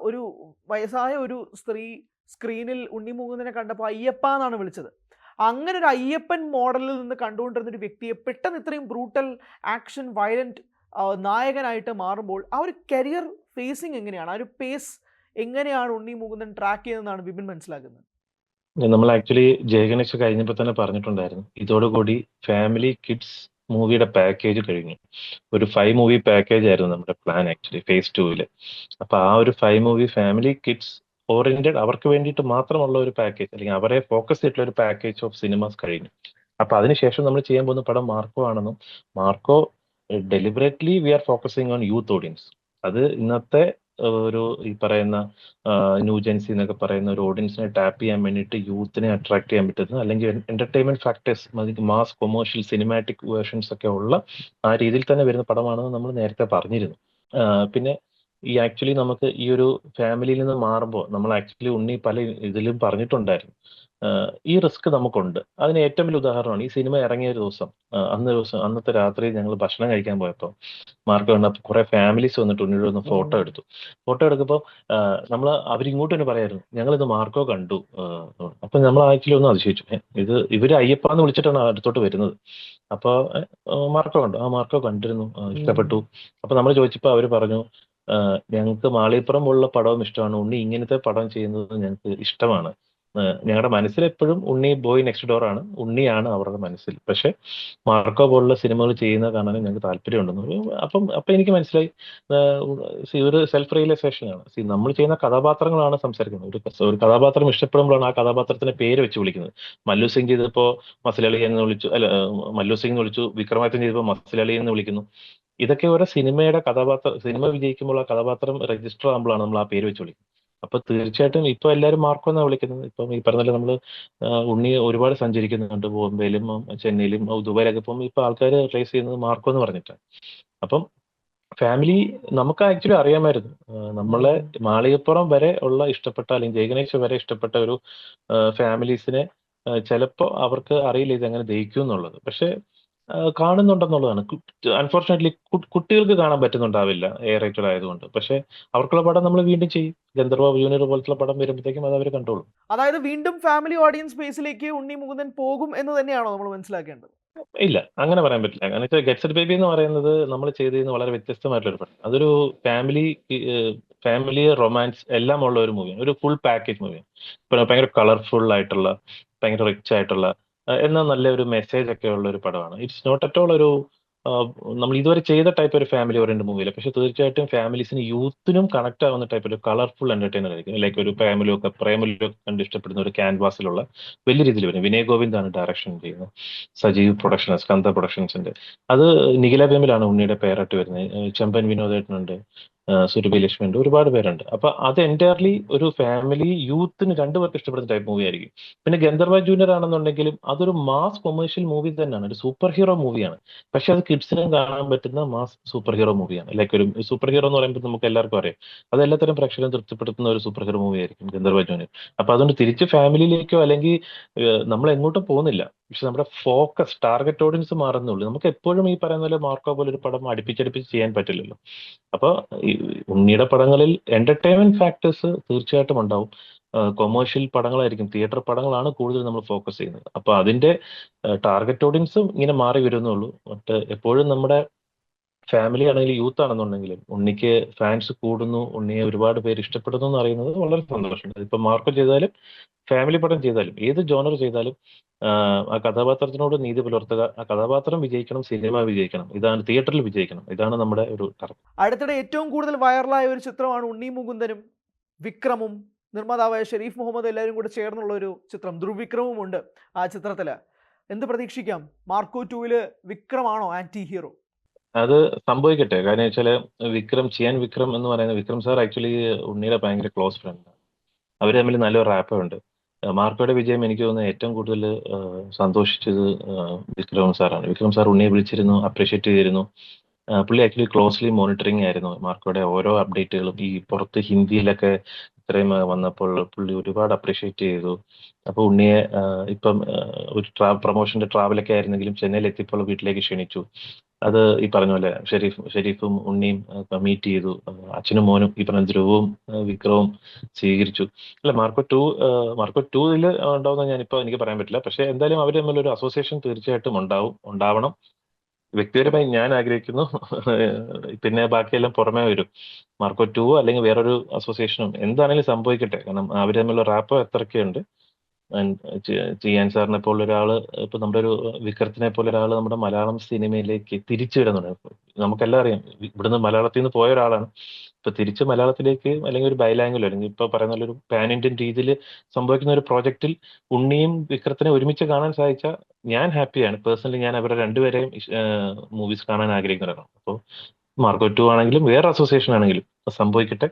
ഒരു വയസ്സായ ഒരു സ്ത്രീ സ്ക്രീനിൽ ഉണ്ണി മൂന്നിനെ കണ്ടപ്പോൾ അയ്യപ്പ എന്നാണ് വിളിച്ചത്. അങ്ങനെ ഒരു അയ്യപ്പൻ മോഡലിൽ നിന്ന് കണ്ടുകൊണ്ടിരുന്ന ഒരു വ്യക്തിയെ പെട്ടെന്ന് ഇത്രയും ബ്രൂട്ടൽ ആക്ഷൻ വയലന്റ് നായകനായിട്ട് മാറുമ്പോൾ ആ ഒരു കരിയർ ഫേസിങ് എങ്ങനെയാണ്, ആ ഒരു പേസ് എങ്ങനെയാണ് ഉണ്ണി മുകുന്ദൻ ട്രാക്ക് ചെയ്യുന്നതെന്നാണ് വിപിൻ മനസ്സിലാക്കുന്നത്? നമ്മൾ ആക്ച്വലി ജയഗണേഷ് കഴിഞ്ഞപ്പോൾ തന്നെ പറഞ്ഞിട്ടുണ്ടായിരുന്നു, ഇതോടുകൂടി ഫാമിലി കിഡ്സ് മൂവിയുടെ പാക്കേജ് കഴിഞ്ഞു. ഒരു 5 മൂവി പാക്കേജ് ആയിരുന്നു നമ്മുടെ പ്ലാൻ ആക്ച്വലി ഫേസ് 2. അപ്പൊ ആ ഒരു 5 മൂവി ഫാമിലി കിഡ്സ് ഓറിയന്റഡ് അവർക്ക് വേണ്ടിയിട്ട് മാത്രമുള്ള ഒരു പാക്കേജ്, അല്ലെങ്കിൽ അവരെ ഫോക്കസ് ചെയ്തിട്ടുള്ള ഒരു പാക്കേജ് ഓഫ് സിനിമാസ് കഴിഞ്ഞു. അപ്പൊ അതിനുശേഷം നമ്മൾ ചെയ്യാൻ പോകുന്ന പടം മാർക്കോ ആണെന്നും Marco deliberately we are focusing on youth audience. അത് ഇന്നത്തെ ഈ പറയുന്ന ന്യൂജൻസി എന്നൊക്കെ പറയുന്ന ഒരു ഓഡിയൻസിനെ ടാപ്പ് ചെയ്യാൻ വേണ്ടിയിട്ട് യൂത്തിനെ അട്രാക്ട് ചെയ്യാൻ പറ്റുന്ന, അല്ലെങ്കിൽ entertainment factors, mass commercial cinematic versions ഒക്കെ ഉള്ള ആ രീതിയിൽ തന്നെ വരുന്ന പടമാണെന്ന് നമ്മൾ നേരത്തെ പറഞ്ഞിരുന്നു. പിന്നെ ആക്ച്വലി നമുക്ക് ഈ ഒരു ഫാമിലിയിൽ നിന്ന് മാറുമ്പോൾ നമ്മൾ ആക്ച്വലി ഉണ്ണി പല ഇതിലും പറഞ്ഞിട്ടുണ്ടായിരുന്നു, ഈ റിസ്ക് നമുക്കുണ്ട്. അതിന് ഏറ്റവും വലിയ ഉദാഹരണമാണ് ഈ സിനിമ ഇറങ്ങിയ ഒരു ദിവസം, അന്നത്തെ രാത്രി ഞങ്ങൾ ഭക്ഷണം കഴിക്കാൻ പോയപ്പോൾ മാർക്ക് കണ്ടപ്പോൾ കുറെ ഫാമിലീസ് വന്നിട്ട് ഉണ്ണിയുടെ ഒന്ന് ഫോട്ടോ എടുക്കുമ്പോൾ അവരിങ്ങോട്ട് തന്നെ പറയായിരുന്നു, ഞങ്ങളിത് മാർക്കോ കണ്ടു. അപ്പൊ നമ്മൾ ആക്ച്വലി ഒന്ന് അതിശയിച്ചു, ഇവര് അയ്യപ്പാന്ന് വിളിച്ചിട്ടാണ് അടുത്തോട്ട് വരുന്നത്. അപ്പൊ മാർക്കോ കണ്ടിരുന്നു, ഇഷ്ടപ്പെട്ടു. അപ്പൊ നമ്മൾ ചോദിച്ചപ്പോൾ അവര് പറഞ്ഞു, ഞങ്ങൾക്ക് മാളികപ്പുറം പോലുള്ള പടവും ഇഷ്ടമാണ്, ഉണ്ണി ഇങ്ങനത്തെ പടം ചെയ്യുന്നത് ഞങ്ങൾക്ക് ഇഷ്ടമാണ്. ഞങ്ങളുടെ മനസ്സിൽ എപ്പോഴും ഉണ്ണി ബോയ് നെക്സ്റ്റ് ഡോർ ആണ്, ഉണ്ണിയാണ് അവരുടെ മനസ്സിൽ. പക്ഷെ മാർക്കോ പോലുള്ള സിനിമകൾ ചെയ്യുന്നത് കാണാൻ ഞങ്ങൾക്ക് താല്പര്യമുണ്ടെന്ന്. അപ്പം എനിക്ക് മനസ്സിലായി, ഒരു സെൽഫ് റിയലൈസേഷൻ ആണ്. നമ്മൾ ചെയ്യുന്ന കഥാപാത്രങ്ങളാണ് സംസാരിക്കുന്നത്. ഒരു കഥാപാത്രം ഇഷ്ടപ്പെടുമ്പോഴാണ് ആ കഥാപാത്രത്തിന്റെ പേര് വെച്ച് വിളിക്കുന്നത്. മല്ലു സിംഗ് ചെയ്തപ്പോ മസലളി എന്ന് വിളിച്ചു, അല്ല മല്ലു സിംഗ് എന്ന് വിളിച്ചു. വിക്രമാദിത്യൻ ചെയ്തപ്പോൾ മസലളി എന്ന് വിളിക്കുന്നു. ഇതൊക്കെ ഓരോ സിനിമയുടെ സിനിമ വിജയിക്കുമ്പോൾ ആ കഥാപാത്രം രജിസ്റ്റർ ആകുമ്പോഴാണ് നമ്മൾ ആ പേര് വെച്ച് വിളിക്കുന്നത്. അപ്പൊ തീർച്ചയായിട്ടും ഇപ്പൊ എല്ലാവരും മാർക്കോ എന്നാണ് വിളിക്കുന്നത്. ഇപ്പം ഈ പറഞ്ഞ നമ്മൾ ഉണ്ണി ഒരുപാട് സഞ്ചരിക്കുന്നുണ്ട്, ബോംബെയിലും ചെന്നൈയിലും ദുബായിലൊക്കെ പോകുമ്പോൾ ഇപ്പൊ ആൾക്കാർ റിലീസ് ചെയ്യുന്നത് മാർക്കോ എന്ന് പറഞ്ഞിട്ടാണ്. അപ്പം ഫാമിലി നമുക്ക് ആക്ച്വലി അറിയാമായിരുന്നു. നമ്മളെ മാളികപ്പുറം വരെ ഉള്ള ഇഷ്ടപ്പെട്ട, അല്ലെങ്കിൽ ജയഗണേശ് വരെ ഇഷ്ടപ്പെട്ട ഒരു ഫാമിലീസിനെ ചിലപ്പോൾ അവർക്ക് അറിയില്ല ഇതെങ്ങനെ ദഹിക്കും എന്നുള്ളത്. പക്ഷെ കാണുന്നുണ്ടെന്നുള്ളതാണ്. അൺഫോർച്ചുനേറ്റ്ലി കുട്ടികൾക്ക് കാണാൻ പറ്റുന്നുണ്ടാവില്ല എ റേറ്റഡ് ആയതുകൊണ്ട്. പക്ഷെ അവർക്കുള്ള പടം നമ്മൾ വീണ്ടും ചെയ്യും. ഗന്ധർവ ജൂനിയർ പോലത്തെ പടം വരുമ്പോഴത്തേക്കും അത് അവർ കണ്ടോളും. അതായത് വീണ്ടും ഫാമിലി ഓഡിയൻസ് സ്പേസിലേക്ക് ഉണ്ണി മുകുന്ദൻ പോകും എന്ന് തന്നെയാണോ നമ്മൾ മനസ്സിലാക്കേണ്ടത്? ഇല്ല, അങ്ങനെ പറയാൻ പറ്റില്ല. കാരണം വെച്ചാൽ ഗെറ്റ്സ് ബേബി എന്ന് പറയുന്നത് നമ്മൾ ചെയ്തതിന് വളരെ വ്യത്യസ്തമായിട്ടുള്ള ഒരു പടം. അതൊരു ഫാമിലി ഫാമിലി റൊമാൻസ് എല്ലാം ഉള്ള ഒരു മൂവിയാണ്, ഒരു ഫുൾ പാക്കേജ് മൂവിയാണ്. ഇപ്പൊ ഭയങ്കര കളർഫുൾ ആയിട്ടുള്ള, ഭയങ്കര റിച്ച് ആയിട്ടുള്ള, എന്നാൽ നല്ല ഒരു മെസ്സേജ് ഒക്കെ ഉള്ള ഒരു പടമാണ്. ഇറ്റ്സ് നോട്ട് അറ്റ് ഓൾ ഒരു നമ്മൾ ഇതുവരെ ചെയ്ത ടൈപ്പ് ഒരു ഫാമിലി ഓറിയന്റഡ് മൂവിയില്ല. പക്ഷെ തീർച്ചയായിട്ടും ഫാമിലീസിന്, യൂത്തിനും കണക്ട് ആവുന്ന ടൈപ്പ് ഒരു കളർഫുൾ എന്റർടൈനർ ആയിരിക്കും. ലൈക്ക് ഒരു പ്രേമലൊക്കെ കണ്ട് ഇഷ്ടപ്പെടുന്ന ഒരു ക്യാൻവാസിലുള്ള വലിയ രീതിയിൽ വരും. വിനയ് ഗോവിന്ദാണ് ഡയറക്ഷൻ ചെയ്യുന്നത്. സജീവ് പ്രൊഡക്ഷൻസ്, സ്കന്ദ പ്രൊഡക്ഷൻസിന്റെ. അത് നിഖില ബേമിലാണ് ഉണ്ണിയുടെ പേരായിട്ട് വരുന്നത്. ചെമ്പൻ വിനോദേട്ടനുണ്ട്, സുരഭി ലക്ഷ്മി ഉണ്ട്, ഒരുപാട് പേരുണ്ട്. അപ്പൊ അത് എൻറ്റയർലി ഒരു ഫാമിലി യൂത്തിന് രണ്ടുപേർക്ക് ഇഷ്ടപ്പെടുന്ന ടൈപ്പ് മൂവി ആയിരിക്കും. പിന്നെ ഗന്ധർവ ജൂനിയർ ആണെന്നുണ്ടെങ്കിലും അതൊരു മാസ് കൊമേഴ്ഷ്യൽ മൂവി തന്നെയാണ്, ഒരു സൂപ്പർ ഹീറോ മൂവിയാണ്. പക്ഷെ അത് കിഡ്സിനും കാണാൻ പറ്റുന്ന മാസ് സൂപ്പർ ഹീറോ മൂവിയാണ്. ലൈക്ക് ഒരു സൂപ്പർ ഹീറോ എന്ന് പറയുമ്പോൾ നമുക്ക് എല്ലാവർക്കും അറിയാം, അത് എല്ലാത്തരം പ്രേക്ഷകരും തൃപ്തിപ്പെടുത്തുന്ന ഒരു സൂപ്പർ ഹീറോ മൂവി ആയിരിക്കും ഗന്ധർവ ജൂനിയർ. അപ്പൊ അതുകൊണ്ട് തിരിച്ച് ഫാമിലിയിലേക്കോ അല്ലെങ്കിൽ നമ്മൾ എങ്ങോട്ടും പോകുന്നില്ല. പക്ഷെ നമ്മുടെ ഫോക്കസ്, ടാർഗറ്റ് ഓഡിയൻസ് മാറുന്നുള്ളൂ. നമുക്ക് എപ്പോഴും ഈ പറയുന്ന പോലെ മാർക്കോ പോലെ ഒരു പടം അടുപ്പിച്ചടുപ്പിച്ച് ചെയ്യാൻ പറ്റില്ലല്ലോ. അപ്പൊ ഈ ഉണ്ണിയുടെ പടങ്ങളിൽ എന്റർടൈൻമെന്റ് ഫാക്ടേഴ്സ് തീർച്ചയായിട്ടും ഉണ്ടാവും. കൊമേഴ്ഷ്യൽ പടങ്ങളായിരിക്കും, തിയേറ്റർ പടങ്ങളാണ് കൂടുതൽ നമ്മൾ ഫോക്കസ് ചെയ്യുന്നത്. അപ്പൊ അതിന്റെ ടാർഗറ്റ് ഓഡിയൻസും ഇങ്ങനെ മാറി വരുന്നുള്ളൂ. ബട്ട് എപ്പോഴും നമ്മുടെ ഫാമിലി ആണെങ്കിലും യൂത്ത് ആണെന്നുണ്ടെങ്കിലും ഉണ്ണിക്ക് ഫാൻസ് കൂടുന്നു, ഉണ്ണിയെ ഒരുപാട് പേര് ഇഷ്ടപ്പെടുന്നു എന്ന് അറിയുന്നത് വളരെ സന്തോഷമുണ്ട്. ഇപ്പൊ മാർക്കോ ചെയ്താലും ഫാമിലി പടം ചെയ്താലും ഏത് ജോണർ ചെയ്താലും ആ കഥാപാത്രത്തിനോട് നീതി പുലർത്തുക, ആ കഥാപാത്രം വിജയിക്കണം, സിനിമ വിജയിക്കണം, ഇതാണ് തിയേറ്ററിൽ വിജയിക്കണം, ഇതാണ് നമ്മുടെ ഒരു ടാർഗറ്റ്. അടുത്തിടെ ഏറ്റവും കൂടുതൽ വൈറലായ ഒരു ചിത്രമാണ് ഉണ്ണി മുകുന്ദനും വിക്രമും നിർമ്മാതാവായ ഷെരീഫ് മുഹമ്മദ് എല്ലാവരും കൂടെ ചേർന്നുള്ള ഒരു ചിത്രം. ധ്രുവിക്രമും ഉണ്ട് ആ ചിത്രത്തിൽ. എന്ത് പ്രതീക്ഷിക്കാം? മാർക്കോ 2-ല് വിക്രമാണോ ആന്റി ഹീറോ? അത് സംഭവിക്കട്ടെ. കാരണം വെച്ചാല് ചിയാൻ വിക്രം എന്ന് പറയുന്ന വിക്രം സാർ ആക്ച്വലി ഉണ്ണിയുടെ ഭയങ്കര ക്ലോസ് ഫ്രണ്ട്. അവർ തമ്മിൽ നല്ലൊരു റാപ്പ് ഉണ്ട്. മാർക്കോയുടെ വിജയം എനിക്ക് തോന്നുന്നത് ഏറ്റവും കൂടുതൽ സന്തോഷിച്ചത് വിക്രം സാറാണ്. വിക്രം സാർ ഉണ്ണിയെ വിളിച്ചിരുന്നു, അപ്രീഷിയേറ്റ് ചെയ്തിരുന്നു. പുള്ളി ആക്ച്വലി ക്ലോസ്ലി മോണിറ്ററിങ് ആയിരുന്നു മാർക്കോയുടെ ഓരോ അപ്ഡേറ്റുകളും. ഈ പുറത്ത് ഹിന്ദിയിലൊക്കെ ഇത്രയും വന്നപ്പോൾ പുള്ളി ഒരുപാട് അപ്രീഷിയേറ്റ് ചെയ്തു. അപ്പൊ ഉണ്ണിയെ ഇപ്പം ഒരു പ്രൊമോഷന്റെ ട്രാവലൊക്കെ ആയിരുന്നെങ്കിലും ചെന്നൈയിൽ എത്തിയപ്പോൾ വീട്ടിലേക്ക് ക്ഷണിച്ചു. അത് ഈ പറഞ്ഞ പോലെ ഷെരീഫും ഉണ്ണിയും മീറ്റ് ചെയ്തു. അച്ഛനും മോനും ഈ പറഞ്ഞ ധ്രുവവും വിക്രവും സ്വീകരിച്ചു. അല്ല, മാർക്കോ ടൂവിൽ ഉണ്ടാവുന്ന ഞാനിപ്പോ എനിക്ക് പറയാൻ പറ്റില്ല. പക്ഷെ എന്തായാലും അവർ തമ്മിലൊരു അസോസിയേഷൻ തീർച്ചയായിട്ടും ഉണ്ടാവണം. വ്യക്തിപരമായി ഞാൻ ആഗ്രഹിക്കുന്നു. പിന്നെ ബാക്കിയെല്ലാം പുറമേ വരും. മാർക്കോ 2 അല്ലെങ്കിൽ വേറൊരു അസോസിയേഷനും എന്താണെങ്കിലും സംഭവിക്കട്ടെ. കാരണം അവർ തമ്മിലുള്ള റാപ്പോ എത്രയൊക്കെയുണ്ട്. ചെയ്യാൻ സാറിനെ പോലെ ഒരാള്, ഇപ്പൊ നമ്മുടെ ഒരു വിക്രത്തിനെ പോലെ ഒരാള് നമ്മുടെ മലയാളം സിനിമയിലേക്ക് തിരിച്ചു വരുന്നുണ്ട്. നമുക്കെല്ലാം അറിയാം, ഇവിടുന്ന് മലയാളത്തിൽ നിന്ന് പോയ ഒരാളാണ്. ഇപ്പൊ തിരിച്ച് മലയാളത്തിലേക്ക് അല്ലെങ്കിൽ ഒരു ബൈലാംഗ്വൽ അല്ലെങ്കിൽ ഇപ്പൊ പറയുന്ന പോലെ ഒരു പാൻ ഇന്ത്യൻ രീതിയിൽ സംഭവിക്കുന്ന ഒരു പ്രോജക്റ്റിൽ ഉണ്ണിയും വിക്രത്തിനെ ഒരുമിച്ച് കാണാൻ സാധിച്ച ഞാൻ ഹാപ്പിയാണ്. പേഴ്സണലി ഞാൻ അവരെ രണ്ടുപേരെയും മൂവീസ് കാണാൻ ആഗ്രഹിക്കുന്നവരാണ്. അപ്പോൾ മാർക്കോ 2 ആണെങ്കിലും വേറെ അസോസിയേഷൻ ആണെങ്കിലും അത് സംഭവിക്കട്ടെ.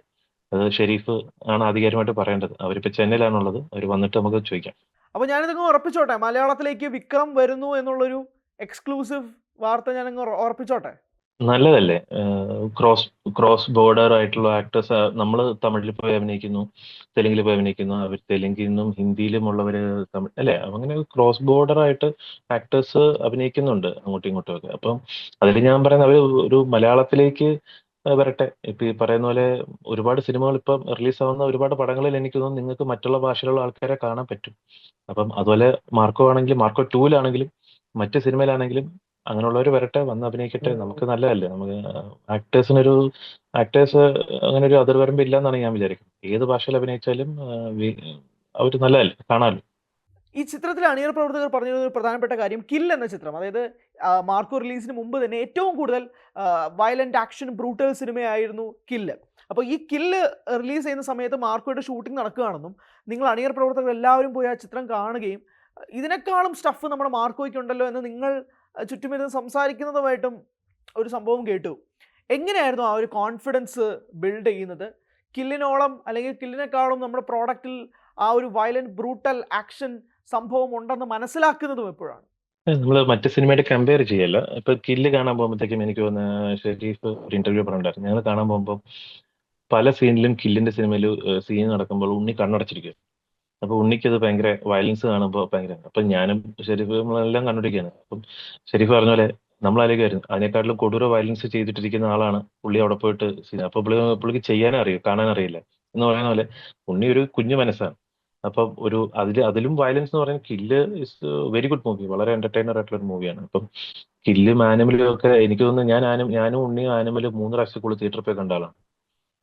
അത് ഷെരീഫ് ആണ് ആധികാരികമായിട്ട് പറയേണ്ടത്. അവരിപ്പോ ചെന്നൈയിലാണുള്ളത്. അവർ വന്നിട്ട് നമുക്ക് ചോദിക്കാം. അപ്പോൾ ഞാനിതങ്ങ് ഉറപ്പിച്ചോട്ടെ, മലയാളത്തിലേക്ക് വിക്രം വരുന്നു എന്നുള്ളൊരു എക്സ്ക്ലൂസീവ് വാർത്ത ഞാനങ്ങ് ഉറപ്പിച്ചോട്ടെ. നല്ലതല്ലേ? ക്രോസ് ബോർഡർ ആയിട്ടുള്ള ആക്ടേഴ്സ്. നമ്മൾ തമിഴിൽ പോയി അഭിനയിക്കുന്നു, തെലുങ്കിൽ പോയി അഭിനയിക്കുന്നു. അവർ തെലുങ്കിൽ നിന്നും ഹിന്ദിയിലും ഉള്ളവര് തമിഴ് അല്ലേ? അങ്ങനെ ക്രോസ് ബോർഡർ ആയിട്ട് ആക്ടേഴ്സ് അഭിനയിക്കുന്നുണ്ട് അങ്ങോട്ടും ഇങ്ങോട്ടും ഒക്കെ. അപ്പം അതിൽ ഞാൻ പറയുന്നത് അവർ ഒരു മലയാളത്തിലേക്ക് വരട്ടെ. ഇപ്പൊ ഈ പറയുന്ന പോലെ ഒരുപാട് സിനിമകൾ ഇപ്പം റിലീസ് ആവുന്ന ഒരുപാട് പടങ്ങളിൽ എനിക്ക് തോന്നുന്നു നിങ്ങൾക്ക് മറ്റുള്ള ഭാഷയിലുള്ള ആൾക്കാരെ കാണാൻ പറ്റും. അപ്പം അതുപോലെ മാർക്കോ ആണെങ്കിലും മാർക്കോ 2-ലാണെങ്കിലും മറ്റ് സിനിമയിലാണെങ്കിലും അങ്ങനെയുള്ളവർ വരട്ടെ, വന്ന് അഭിനയിക്കട്ടെ. നമുക്ക് നല്ലതല്ലേ? നമുക്ക് ആക്ടേഴ്സ് അങ്ങനെ ഒരു അതിർവരമ്പ് ഇല്ല എന്നാണ് ഞാൻ വിചാരിക്കുന്നത്. ഏത് ഭാഷയിൽ അഭിനയിച്ചാലും അവർ നല്ലതല്ലേ, കാണാമല്ലോ. ഈ ചിത്രത്തിലെ അണിയറ പ്രവർത്തകർ പറഞ്ഞിരുന്ന ഒരു പ്രധാനപ്പെട്ട കാര്യം കിൽ എന്ന ചിത്രം, അതായത് മാർക്കോ റിലീസിന് മുമ്പ് തന്നെ ഏറ്റവും കൂടുതൽ വയലന്റ് ആക്ഷൻ ബ്രൂട്ടൽ സിനിമയായിരുന്നു കില്ല്. അപ്പോൾ ഈ കില്ല് റിലീസ് ചെയ്യുന്ന സമയത്ത് മാർക്കോയുടെ ഷൂട്ടിംഗ് നടക്കുകയാണെന്നും നിങ്ങൾ അണിയർ പ്രവർത്തകർ എല്ലാവരും പോയി ആ ചിത്രം കാണുകയും ഇതിനേക്കാളും സ്റ്റഫ് നമ്മുടെ മാർക്കോയ്ക്കുണ്ടല്ലോ എന്ന് നിങ്ങൾ ചുറ്റുമിരുന്ന് സംസാരിക്കുന്നതുമായിട്ടും ഒരു സംഭവം കേട്ടു. എങ്ങനെയായിരുന്നു ആ ഒരു കോൺഫിഡൻസ് ബിൽഡ് ചെയ്യുന്നത്? കില്ലിനോളം അല്ലെങ്കിൽ കില്ലിനേക്കാളും നമ്മുടെ പ്രോഡക്റ്റിൽ ആ ഒരു വയലന്റ് ബ്രൂട്ടൽ ആക്ഷൻ സംഭവം ഉണ്ടെന്ന് മനസ്സിലാക്കുന്നതും എപ്പോഴാണ്? നമ്മൾ മറ്റു സിനിമയായിട്ട് കമ്പയർ ചെയ്യല്ല. ഇപ്പൊ കില്ല് കാണാൻ പോകുമ്പോഴത്തേക്കും എനിക്ക് തോന്നുന്നു ഷെരീഫ് ഒരു ഇന്റർവ്യൂ പറഞ്ഞിട്ടുണ്ടായിരുന്നു. ഞങ്ങൾ കാണാൻ പോകുമ്പോൾ പല സീനിലും കില്ലിന്റെ സിനിമയിൽ സീൻ നടക്കുമ്പോൾ ഉണ്ണി കണ്ണടച്ചിരിക്കും. അപ്പൊ ഉണ്ണിക്ക് അത് ഭയങ്കര വയലൻസ് കാണുമ്പോൾ ഭയങ്കര, അപ്പൊ ഞാനും ഷെരീഫ് നമ്മളെല്ലാം കണ്ടുപിടിക്കുകയാണ്. അപ്പം ഷെരീഫ് പറഞ്ഞ പോലെ നമ്മളാലോചിക്കുമായിരുന്നു അതിനെക്കാട്ടിലും കൊടൂര വയലൻസ് ചെയ്തിട്ടിരിക്കുന്ന ആളാണ് പുള്ളി അവിടെ പോയിട്ട് അപ്പൊ പുള്ളിക്ക് ചെയ്യാനും അറിയും, കാണാൻ അറിയില്ല എന്ന് പറയുന്ന പോലെ ഉണ്ണി ഒരു കുഞ്ഞു മനസ്സാണ്. അപ്പം അതിലും വയലൻസ് എന്ന് പറയുന്നത് kill is very good movie, വളരെ എന്റർടൈനർ ആയിട്ടുള്ള ഒരു മൂവിയാണ്. അപ്പം കില്ലും ആനിമലും ഒക്കെ എനിക്ക് തോന്നുന്നു ഞാനും ഉണ്ണിയും ആനിമൽ 3 പ്രാവശ്യം കൂടുതൽ തിയേറ്ററിൽ പോയി കണ്ട ആളാണ്.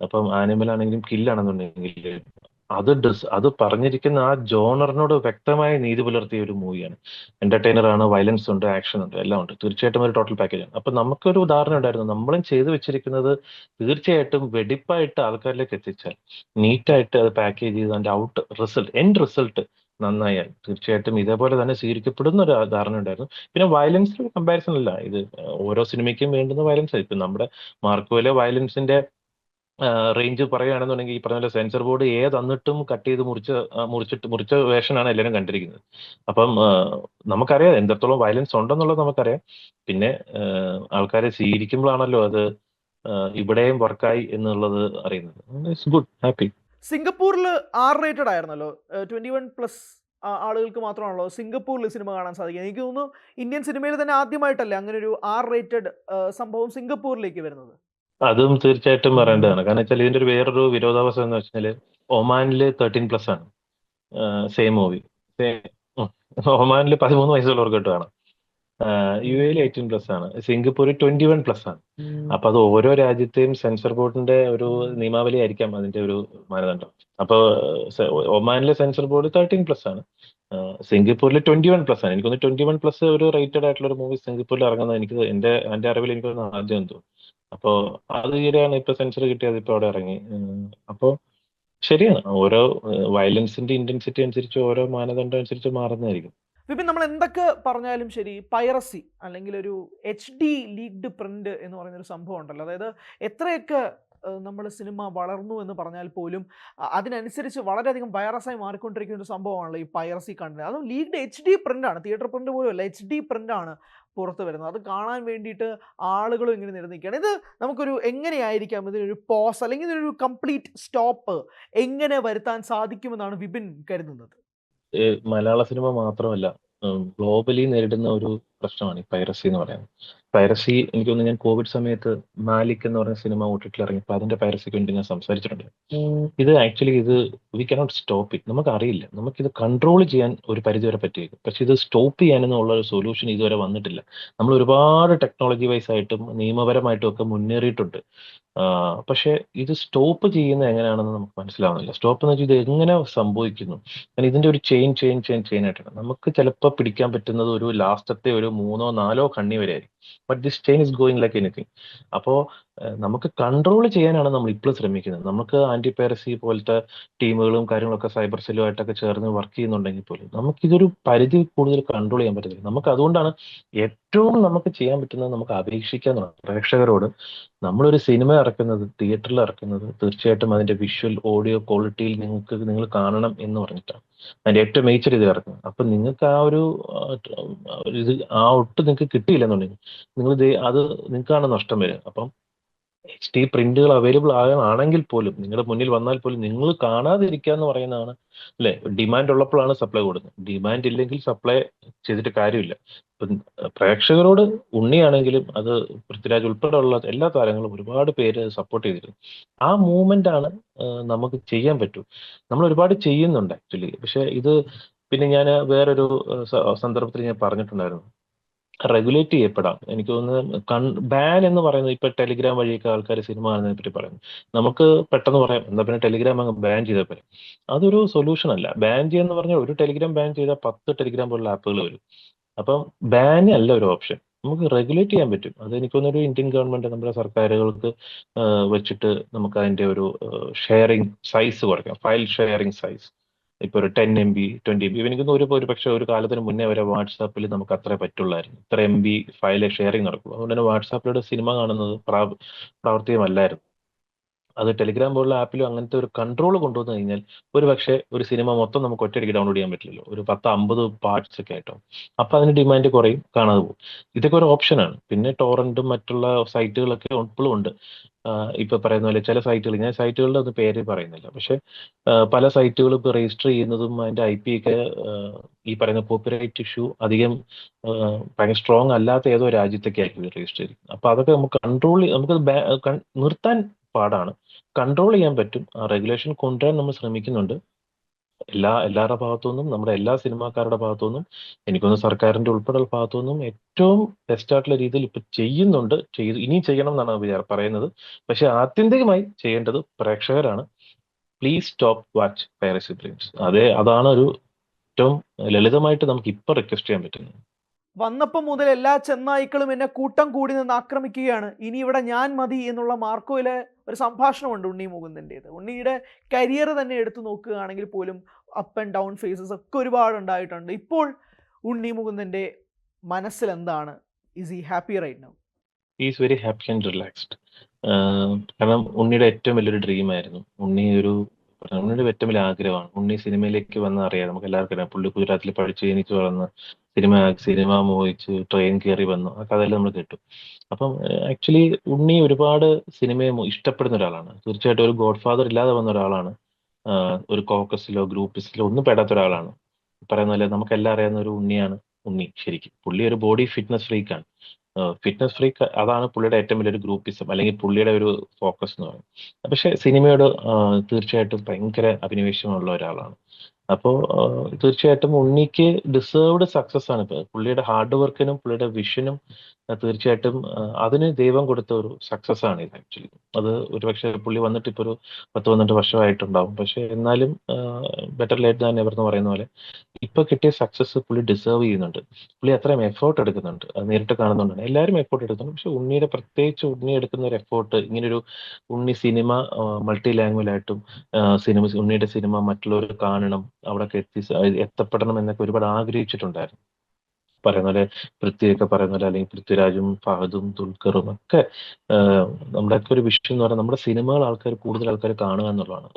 അപ്പം ആനിമലാണെങ്കിലും കില്ലാണെന്നുണ്ടെങ്കിൽ അത് പറഞ്ഞിരിക്കുന്ന ആ ജോണറിനോട് വ്യക്തമായ നീതി പുലർത്തിയ ഒരു മൂവിയാണ്. എന്റർടൈനർ ആണ്, വയലൻസ് ഉണ്ട്, ആക്ഷൻ ഉണ്ട്, എല്ലാം ഉണ്ട്. തീർച്ചയായിട്ടും ഒരു ടോട്ടൽ പാക്കേജ് ആണ്. അപ്പൊ നമുക്കൊരു ഉദാഹരണം ഉണ്ടായിരുന്നു, നമ്മളും ചെയ്തു വെച്ചിരിക്കുന്നത് തീർച്ചയായിട്ടും വെടിപ്പായിട്ട് ആൾക്കാരിലേക്ക് എത്തിച്ചാൽ, നീറ്റായിട്ട് അത് പാക്കേജ് ചെയ്ത് അതിന്റെ എൻഡ് റിസൾട്ട് നന്നായാൽ തീർച്ചയായിട്ടും ഇതേപോലെ തന്നെ സ്വീകരിക്കപ്പെടുന്ന ഒരു ധാരണ ഉണ്ടായിരുന്നു. പിന്നെ വയലൻസിൽ കമ്പാരിസൺ അല്ല ഇത്, ഓരോ സിനിമയ്ക്കും വേണ്ടുന്ന വയലൻസ്. ഇപ്പൊ നമ്മുടെ മാർക്കോയിലെ വയലൻസിന്റെ റേഞ്ച് പറയുകയാണെന്നുണ്ടെങ്കിൽ ഈ പറഞ്ഞ പോലെ സെൻസർ ബോർഡ് ഏതന്നിട്ടും കട്ട് ചെയ്ത് മുറിച്ച വേഷനാണ് എല്ലാവരും കണ്ടിരിക്കുന്നത്. അപ്പം നമുക്കറിയാം എത്രത്തോളം വയലൻസ് ഉണ്ടെന്നുള്ളത് നമുക്കറിയാം. പിന്നെ ആൾക്കാരെ സ്വീകരിക്കുമ്പോഴാണല്ലോ അത് ഇവിടെയും വർക്കായി എന്നുള്ളത് അറിയുന്നത്. It's good, happy. സിംഗപ്പൂരിൽ R-rated ആയിരുന്നല്ലോ, 21+ ആളുകൾക്ക് മാത്രമാണല്ലോ സിംഗപ്പൂരിൽ സിനിമ കാണാൻ സാധിക്കുക. എനിക്ക് തോന്നുന്നു ഇന്ത്യൻ സിനിമയിൽ തന്നെ ആദ്യമായിട്ടല്ലേ അങ്ങനെ ഒരു R-rated സംഭവം സിംഗപ്പൂരിലേക്ക് വരുന്നത്? അതും തീർച്ചയായിട്ടും പറയേണ്ടതാണ്. കാരണം വെച്ചാൽ ഇതിന്റെ വേറൊരു വിരോധാഭാസം എന്ന് വെച്ചാല് ഒമാനില് 13+ ആണ് സെയിം മൂവി. ഒമാനില് 13 വയസ്സുള്ളവർക്ക് കാണാം. UAE 18+ ആണ്. സിംഗപ്പൂർ 21+ ആണ്. അപ്പൊ അത് ഓരോ രാജ്യത്തെയും സെൻസർ ബോർഡിന്റെ ഒരു നിയമാവലി ആയിരിക്കാം അതിന്റെ ഒരു മാനദണ്ഡം. അപ്പൊ ഒമാനിലെ സെൻസർ ബോർഡ് 13+ ആണ്. സിംഗപ്പൂരിൽ 21+ ആണ്. എനിക്കൊന്ന് 21+ ഒരു റേറ്റഡ് ആയിട്ടുള്ള ഒരു മൂവി സിംഗപ്പൂരിൽ ഇറങ്ങുന്നത് എന്റെ അറിവിൽ എനിക്ക് ആദ്യം തോന്നുന്നു. അപ്പോ അത് ഈയിടെയാണ് ഇപ്പൊ സെൻസർ കിട്ടിയത്, ഇപ്പൊ അവിടെ ഇറങ്ങി. അപ്പോ ശരിയാണ്, ഓരോ വയലൻസിന്റെ ഇന്റൻസിറ്റി അനുസരിച്ച് ഓരോ മാനദണ്ഡം അനുസരിച്ച് മാറുന്നതായിരിക്കും. വിപിൻ, നമ്മൾ എന്തൊക്കെ പറഞ്ഞാലും ശരി, പൈറസി അല്ലെങ്കിൽ ഒരു HD ലീക്ഡ് പ്രിന്റ് എന്ന് പറയുന്ന ഒരു സംഭവം ഉണ്ടല്ലോ. അതായത് എത്രയൊക്കെ നമ്മൾ സിനിമ വളർന്നു എന്ന് പറഞ്ഞാൽ പോലും അതിനനുസരിച്ച് വളരെയധികം വൈറസായി മാറിക്കൊണ്ടിരിക്കുന്ന ഒരു സംഭവമാണല്ലോ ഈ പൈറസി കണ്ടന്റ്. അതും ലീക്ഡ് HD പ്രിന്റാണ്, തിയേറ്റർ പ്രിന്റ് പോലും അല്ല, HD പ്രിന്റാണ് പുറത്ത് വരുന്നത്. അത് കാണാൻ വേണ്ടിയിട്ട് ആളുകളും ഇങ്ങനെ നിരന്നിരിക്കുകയാണ്. ഇത് നമുക്കൊരു എങ്ങനെയായിരിക്കാം ഇതിനൊരു പോസ് അല്ലെങ്കിൽ ഇതിനൊരു കംപ്ലീറ്റ് സ്റ്റോപ്പ് എങ്ങനെ വരുത്താൻ സാധിക്കുമെന്നാണ് വിപിൻ കരുതുന്നത്? മലയാള സിനിമ മാത്രമല്ല, ഗ്ലോബലി നേരിടുന്ന ഒരു പ്രശ്നമാണ് ഈ പൈറസി എന്ന് പറയുന്നത്. പൈറസി എനിക്ക് തോന്നുന്നു ഞാൻ കോവിഡ് സമയത്ത് മാലിക് എന്ന് പറഞ്ഞ സിനിമ OTT ഇറങ്ങിയപ്പോൾ അതിന്റെ പൈറസിക്ക് വേണ്ടി ഞാൻ സംസാരിച്ചിട്ടുണ്ട്. ഇത് actually we cannot stop it. നമുക്കറിയില്ല, നമുക്കിത് കൺട്രോൾ ചെയ്യാൻ ഒരു പരിധി വരെ പറ്റിയേക്കും. പക്ഷെ ഇത് സ്റ്റോപ്പ് ചെയ്യാനെന്നുള്ള ഒരു സൊല്യൂഷൻ ഇതുവരെ വന്നിട്ടില്ല. നമ്മൾ ഒരുപാട് ടെക്നോളജി വൈസ് ആയിട്ടും നിയമപരമായിട്ടും ഒക്കെ മുന്നേറിയിട്ടുണ്ട്. പക്ഷെ ഇത് സ്റ്റോപ്പ് ചെയ്യുന്നത് എങ്ങനെയാണെന്ന് നമുക്ക് മനസ്സിലാവുന്നില്ല. സ്റ്റോപ്പ് എന്ന് വെച്ചാൽ ഇത് എങ്ങനെ സംഭവിക്കുന്നു? കാരണം ഇതിന്റെ ഒരു ചെയിൻ ആയിട്ടാണ്. നമുക്ക് ചിലപ്പോൾ പിടിക്കാൻ പറ്റുന്നത് ഒരു ലാസ്റ്റത്തെ ഒരു 3-4 കണ്ണി വരെ ആയിരിക്കും. But this chain is going like anything. അപ്പോൾ നമുക്ക് കൺട്രോൾ ചെയ്യാനാണ് നമ്മൾ ഇപ്പോഴും ശ്രമിക്കുന്നത്. നമുക്ക് ആന്റി പൈറസി പോലത്തെ ടീമുകളും കാര്യങ്ങളൊക്കെ സൈബർ സെല്ലുമായിട്ടൊക്കെ ചേർന്ന് വർക്ക് ചെയ്യുന്നുണ്ടെങ്കിൽ പോലും നമുക്കിതൊരു പരിധി കൂടുതൽ കൺട്രോൾ ചെയ്യാൻ പറ്റത്തില്ല. നമുക്ക് അതുകൊണ്ടാണ് ഏറ്റവും നമുക്ക് ചെയ്യാൻ പറ്റുന്നത് നമുക്ക് അപേക്ഷിക്കാന്നുള്ളത് പ്രേക്ഷകരോട്. നമ്മളൊരു സിനിമ ഇറക്കുന്നത്, തിയേറ്ററിൽ ഇറക്കുന്നത് തീർച്ചയായിട്ടും അതിന്റെ വിഷ്വൽ ഓഡിയോ ക്വാളിറ്റിയിൽ നിങ്ങൾ കാണണം എന്ന് പറഞ്ഞിട്ടാണ് അതിന്റെ ഏറ്റവും മികച്ച രീതിയിൽ ഇറക്കുന്നത്. അപ്പൊ നിങ്ങൾക്ക് ഇത് ഒട്ടും നിങ്ങൾക്ക് കിട്ടിയില്ലെന്നുണ്ടെങ്കിൽ അത് നിങ്ങൾക്കാണ് നഷ്ടം വരിക. അപ്പം HD പ്രിന്റുകൾ അവൈലബിൾ ആണെങ്കിൽ പോലും, നിങ്ങളുടെ മുന്നിൽ വന്നാൽ പോലും നിങ്ങൾ കാണാതിരിക്കുക എന്ന് പറയുന്നതാണ് അല്ലെ. ഡിമാൻഡ് ഉള്ളപ്പോഴാണ് സപ്ലൈ കൊടുക്കുന്നത്. ഡിമാൻഡ് ഇല്ലെങ്കിൽ സപ്ലൈ ചെയ്തിട്ട് കാര്യമില്ല. ഇപ്പം പ്രേക്ഷകരോട് ഉണ്ണിയാണെങ്കിലും അത് പൃഥ്വിരാജ് ഉൾപ്പെടെയുള്ള എല്ലാ താരങ്ങളും ഒരുപാട് പേര് സപ്പോർട്ട് ചെയ്തിരുന്നു. ആ മൂവ്മെന്റ് ആണ് നമുക്ക് ചെയ്യാൻ പറ്റൂ. നമ്മൾ ഒരുപാട് ചെയ്യുന്നുണ്ട് ആക്ച്വലി. പക്ഷെ ഇത് പിന്നെ ഞാൻ വേറൊരു സന്ദർഭത്തിൽ ഞാൻ പറഞ്ഞിട്ടുണ്ടായിരുന്നു, റെഗുലേറ്റ് ചെയ്യപ്പെടാം. എനിക്ക് തോന്നുന്നത് ബാൻ എന്ന് പറയുന്നത് ഇപ്പൊ ടെലിഗ്രാം വഴിയൊക്കെ ആൾക്കാർ സിനിമ കാണുന്നതിനെ പറ്റി പറയുന്നു. നമുക്ക് പെട്ടെന്ന് പറയാം എന്നാ പിന്നെ ടെലിഗ്രാം അങ്ങ് ബാൻ ചെയ്താൽ പോരെ. അതൊരു സൊല്യൂഷൻ അല്ല. ബാൻ ചെയ്യാന്ന് പറഞ്ഞാൽ ഒരു ടെലിഗ്രാം ബാൻ ചെയ്താൽ 10 ടെലിഗ്രാം പോലുള്ള ആപ്പുകൾ വരും. അപ്പം ബാൻ അല്ല ഒരു ഓപ്ഷൻ. നമുക്ക് റെഗുലേറ്റ് ചെയ്യാൻ പറ്റും. അത് എനിക്ക് തോന്നുന്നു ഒരു ഇന്ത്യൻ ഗവൺമെന്റ് നമ്മുടെ സർക്കാരുകൾക്ക് വെച്ചിട്ട് നമുക്ക് അതിന്റെ ഒരു ഷെയറിംഗ് സൈസ് കുറയ്ക്കാം. ഫയൽ ഷെയറിംഗ് സൈസ് ഇപ്പൊ ഒരു 10 MB 20 MB എനിക്ക് തോന്നുന്നു ഒരു പക്ഷേ ഒരു കാലത്തിന് മുന്നേ വരെ വാട്സാപ്പിൽ നമുക്ക് അത്രേ പറ്റുള്ളായിരുന്നു. ഇത്ര MB ഫയൽ ഷെയറിംഗ് നടക്കും. അതുകൊണ്ട് തന്നെ വാട്സാപ്പിലൂടെ സിനിമ കാണുന്നത് പ്രാവർത്തികമല്ലായിരുന്നു. അത് ടെലിഗ്രാം പോലുള്ള ആപ്പിലും അങ്ങനത്തെ ഒരു കൺട്രോൾ കൊണ്ടുവന്നു കഴിഞ്ഞാൽ ഒരു പക്ഷേ ഒരു സിനിമ മൊത്തം നമുക്ക് ഒറ്റയടിക്ക് ഡൗൺലോഡ് ചെയ്യാൻ പറ്റില്ലല്ലോ. ഒരു 10-50 പാർട്സ് ഒക്കെ ആയിട്ടോ. അപ്പൊ അതിന് ഡിമാൻഡ് കുറയും, കാണാതെ പോകും. ഇതൊക്കെ ഒരു ഓപ്ഷനാണ്. പിന്നെ ടോറന്റും മറ്റുള്ള സൈറ്റുകളൊക്കെ ഇപ്പോഴും ഉണ്ട്. ഇപ്പൊ പറയുന്ന പോലെ ചില സൈറ്റുകൾ, ഞാൻ സൈറ്റുകളുടെ ഒന്നും പേര് പറയുന്നില്ല, പക്ഷെ പല സൈറ്റുകളും ഇപ്പൊ രജിസ്റ്റർ ചെയ്യുന്നതും അതിന്റെ IP ഒക്കെ ഈ പറയുന്ന കോപ്പിറൈറ്റ് ഇഷ്യൂ അധികം ഭയങ്കര സ്ട്രോങ് അല്ലാത്ത ഏതോ രാജ്യത്തൊക്കെ ആയിരിക്കും രജിസ്റ്റർ ചെയ്തിരിക്കുന്നത്. അപ്പൊ അതൊക്കെ നമുക്ക് നമുക്ക് നിർത്താൻ പാടാണ്. കൺട്രോൾ ചെയ്യാൻ പറ്റും. ആ റെഗുലേഷൻ കൊണ്ടുവരാൻ നമ്മൾ ശ്രമിക്കുന്നുണ്ട്. എല്ലാവരുടെ ഭാഗത്തുനിന്നും, നമ്മുടെ എല്ലാ സിനിമാക്കാരുടെ ഭാഗത്തുനിന്നും, എനിക്കൊന്ന് സർക്കാരിന്റെ ഉൾപ്പെടെയുള്ള ഭാഗത്തുനിന്നും ഏറ്റവും ബെസ്റ്റ് ആയിട്ടുള്ള രീതിയിൽ ഇപ്പൊ ചെയ്യുന്നുണ്ട്. ഇനിയും ചെയ്യണം എന്നാണ് പറയുന്നത്. പക്ഷെ ആത്യന്തികമായി ചെയ്യേണ്ടത് പ്രേക്ഷകരാണ്. Please stop watch piracy films. അതാണ് ഒരു ഏറ്റവും ലളിതമായിട്ട് നമുക്ക് ഇപ്പൊ റിക്വസ്റ്റ് ചെയ്യാൻ പറ്റുന്നത്. വന്നപ്പം മുതൽ എല്ലാ ചെന്നായ്ക്കളും എന്നെ കൂട്ടം കൂടി നിന്ന് ആക്രമിക്കുകയാണ്, ഇനി ഇവിടെ ഞാൻ മതി എന്നുള്ള മാർക്കോയിലെ ഒരു സംഭാഷണമുണ്ട് ഉണ്ണി മുകുന്ദൻ്റേത്. ഉണ്ണിയുടെ കരിയർ തന്നെ എടുത്തു നോക്കുകയാണെങ്കിൽ പോലും അപ്പ് ആൻഡ് ഡൗൺ ഫേസസ് ഒക്കെ ഒരുപാട് ഉണ്ടായിട്ടുണ്ട്. ഇപ്പോൾ ഉണ്ണി മുകുന്ദൻ്റെ മനസ്സിൽ എന്താണ്? Is he happy right now? Is very happy and relaxed. കാരണം ഉണ്ണിയുടെ ഏറ്റവും വലിയൊരു ഡ്രീം ആയിരുന്നു. ഉണ്ണിയുടെ ഏറ്റവും വലിയ ആഗ്രഹമാണ്. ഉണ്ണി സിനിമയിലേക്ക് വന്ന് അറിയാം, നമുക്ക് എല്ലാവർക്കും അറിയാം. പുള്ളി ഗുജറാത്തിൽ പഠിച്ച് ജനിച്ച് വളർന്ന് സിനിമ മോഹിച്ച് ട്രെയിൻ കയറി വന്നു. ആ കഥയിൽ നമ്മൾ കേട്ടു. അപ്പം ആക്ച്വലി ഉണ്ണി ഒരുപാട് സിനിമയെ ഇഷ്ടപ്പെടുന്ന ഒരാളാണ്. തീർച്ചയായിട്ടും ഒരു ഗോഡ് ഫാദർ ഇല്ലാതെ വന്ന ഒരാളാണ്. ഒരു കോക്കസിലോ ഗ്രൂപ്പിസിലോ ഒന്നും പെടാത്ത ഒരാളാണ്. പറയുന്ന പോലെ നമുക്കെല്ലാം അറിയാവുന്ന ഒരു ഉണ്ണിയാണ് ഉണ്ണി. ശരിക്കും പുള്ളി ഒരു ബോഡി ഫിറ്റ്നസ് ഫ്രീക്കാണ്. ഫിറ്റ്നസ് ഫ്രീക്ക് അതാണ് പുള്ളിയുടെ ഏറ്റവും വലിയൊരു ഗ്രൂപ്പിസം, അല്ലെങ്കിൽ പുള്ളിയുടെ ഒരു ഫോക്കസ് എന്ന് പറയുന്നത്. പക്ഷെ സിനിമയോട് തീർച്ചയായിട്ടും ഭയങ്കര അഭിനിവേശമുള്ള ഒരാളാണ്. അപ്പോൾ തീർച്ചയായിട്ടും ഉണ്ണിക്ക് ഡിസേർവ്ഡ് സക്സസ് ആണ്. ഇപ്പൊ പുള്ളിയുടെ ഹാർഡ് വർക്കിനും പുള്ളിയുടെ വിഷനും തീർച്ചയായിട്ടും അതിന് ദൈവം കൊടുത്ത ഒരു സക്സസ് ആണ് ഇത് ആക്ച്വലി. അത് ഒരുപക്ഷെ പുള്ളി വന്നിട്ട് ഇപ്പോൾ ഒരു 10-12 വർഷമായിട്ടുണ്ടാവും. പക്ഷെ എന്നാലും ബെറ്റർ ലേറ്റ് ദാൻ നെവർ എന്ന് പറയുന്ന പോലെ ഇപ്പൊ കിട്ടിയ സക്സസ് പുള്ളി ഡിസേർവ് ചെയ്യുന്നുണ്ട്. പുള്ളി അത്രയും എഫേർട്ട് എടുക്കുന്നുണ്ട്. അത് നേരിട്ട് കാണുന്നതുകൊണ്ടാണ്. എല്ലാവരും എഫേർട്ട് എടുക്കുന്നുണ്ട്. പക്ഷെ പ്രത്യേകിച്ച് ഉണ്ണി എടുക്കുന്ന ഒരു എഫേർട്ട്, ഇങ്ങനൊരു ഉണ്ണി സിനിമ മൾട്ടി ലാംഗ്വേജ് ആയിട്ടും ഉണ്ണിയുടെ സിനിമ മറ്റുള്ളവർ കാണണം, അവിടെ എത്തപ്പെടണം എന്നൊക്കെ ഒരുപാട് ആഗ്രഹിച്ചിട്ടുണ്ടായിരുന്നു. പറയുന്ന പോലെ പൃഥ്വിയൊക്കെ പറയുന്ന പോലെ, അല്ലെങ്കിൽ പൃഥ്വിരാജും ഫഹദും ദുൽഖറും ഒക്കെ നമ്മുടെയൊക്കെ ഒരു വിഷയം എന്ന് പറഞ്ഞാൽ നമ്മുടെ സിനിമകൾ കൂടുതൽ ആൾക്കാർ കാണുക എന്നുള്ളതാണ്.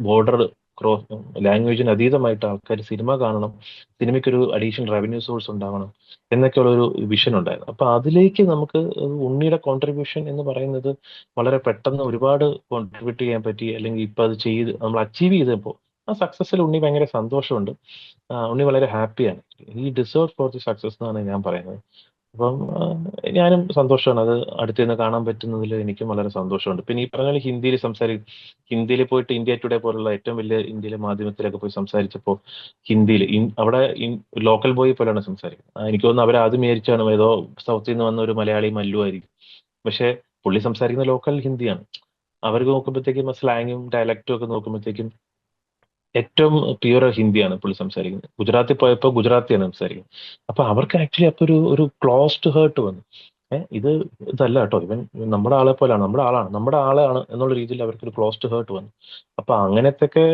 ബോർഡർ ക്രോസ് ലാംഗ്വേജിന് അതീതമായിട്ട് ആൾക്കാർ സിനിമ കാണണം, സിനിമയ്ക്കൊരു അഡീഷണൽ റവന്യൂ സോഴ്സ് ഉണ്ടാവണം എന്നൊക്കെയുള്ള ഒരു വിഷൻ ഉണ്ടായിരുന്നു. അപ്പൊ അതിലേക്ക് നമുക്ക് ഉണ്ണിയുടെ കോൺട്രിബ്യൂഷൻ എന്ന് പറയുന്നത് വളരെ പെട്ടെന്ന് ഒരുപാട് കോൺട്രിബ്യൂട്ട് ചെയ്യാൻ പറ്റി, അല്ലെങ്കിൽ ഇപ്പൊ അത് നമ്മൾ അച്ചീവ് ചെയ്തപ്പോൾ ആ സക്സസ്സിൽ ഉണ്ണി ഭയങ്കര സന്തോഷമുണ്ട്. ഉണ്ണി വളരെ ഹാപ്പിയാണ്. ഈ ഡിസേർവ് ഫോർ ദി സക്സസ് എന്നാണ് ഞാൻ പറയുന്നത്. അപ്പം ഞാനും സന്തോഷമാണ്. അത് അടുത്ത് നിന്ന് കാണാൻ പറ്റുന്നതിൽ എനിക്കും വളരെ സന്തോഷമുണ്ട്. പിന്നെ ഈ പറഞ്ഞ പോലെ ഹിന്ദിയിൽ പോയിട്ട് ഇന്ത്യ ടുഡേ പോലുള്ള ഏറ്റവും വലിയ ഇന്ത്യയിലെ മാധ്യമത്തിലൊക്കെ പോയി സംസാരിച്ചപ്പോൾ ഹിന്ദിയിൽ അവിടെ ലോക്കൽ ബോയ് പോലെയാണ് സംസാരിക്കുന്നത്. എനിക്ക് തോന്നുന്നു അവർ ആദ്യം വിചാരിച്ചാണ് ഏതോ സൗത്തിൽ നിന്ന് വന്ന ഒരു മലയാളി മല്ലു ആയിരിക്കും. പക്ഷെ പുള്ളി സംസാരിക്കുന്ന ലോക്കൽ ഹിന്ദിയാണ്. അവർക്ക് നോക്കുമ്പോഴത്തേക്കും സ്ലാങ്ങും ഡയലക്റ്റും ഒക്കെ നോക്കുമ്പോഴത്തേക്കും ഏറ്റവും പ്യുവർ ഹിന്ദിയാണ് പുള്ളി സംസാരിക്കുന്നത്. ഗുജറാത്തിൽ പോയപ്പോൾ ഗുജറാത്തിയാണ് സംസാരിക്കുന്നത്. അപ്പൊ അവർക്ക് ആക്ച്വലി അപ്പൊ ഒരു ക്ലോസ്ഡ് ഹേർട്ട് വന്നു. ഇതല്ല കേട്ടോ, ഇവൻ നമ്മുടെ ആളെ പോലെയാണ്, നമ്മുടെ ആളാണ് എന്നുള്ള രീതിയിൽ അവർക്കൊരു ക്ലോസ്ഡ് ഹേർട്ട് വന്നു. അപ്പൊ അങ്ങനത്തെയൊക്കെ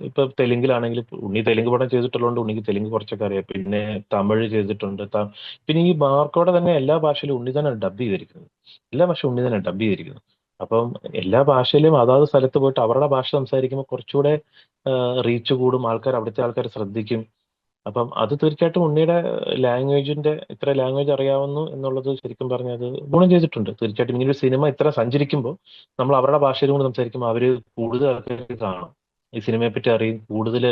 ഇപ്പൊ തെലുങ്കിലാണെങ്കിൽ ഉണ്ണി തെലുങ്ക് പടം ചെയ്തിട്ടുള്ളതുകൊണ്ട് ഉണ്ണിക്ക് തെലുങ്ക് കുറച്ചൊക്കെ അറിയാം. പിന്നെ തമിഴ് ചെയ്തിട്ടുണ്ട്. പിന്നെ ഈ മാർക്കോടെ തന്നെ എല്ലാ ഭാഷയിലും ഉണ്ണി തന്നെ ഡബ് ചെയ്തിരിക്കുന്നത്. എല്ലാ ഭാഷയും ഉണ്ണി തന്നെ ഡബ് ചെയ്തിരിക്കുന്നത്. അപ്പം എല്ലാ ഭാഷയിലും അതാത് സ്ഥലത്ത് പോയിട്ട് അവരുടെ ഭാഷ സംസാരിക്കുമ്പോൾ കുറച്ചുകൂടെ റീച്ച് കൂടും, അവിടുത്തെ ആൾക്കാർ ശ്രദ്ധിക്കും. അപ്പം അത് തീർച്ചയായിട്ടും ഉണ്ണിയുടെ ലാംഗ്വേജിന്റെ ഇത്ര ലാംഗ്വേജ് അറിയാവുന്നു എന്നുള്ളത് ശരിക്കും പറഞ്ഞാൽ അത് ഗുണം ചെയ്തിട്ടുണ്ട്. തീർച്ചയായിട്ടും ഇങ്ങനൊരു സിനിമ ഇത്ര സഞ്ചരിക്കുമ്പോൾ നമ്മൾ അവരുടെ ഭാഷയിൽ കൊണ്ട് സംസാരിക്കുമ്പോൾ അവര് കൂടുതൽ ആൾക്കാർ കാണും, ഈ സിനിമയെ പറ്റി അറിയും, കൂടുതൽ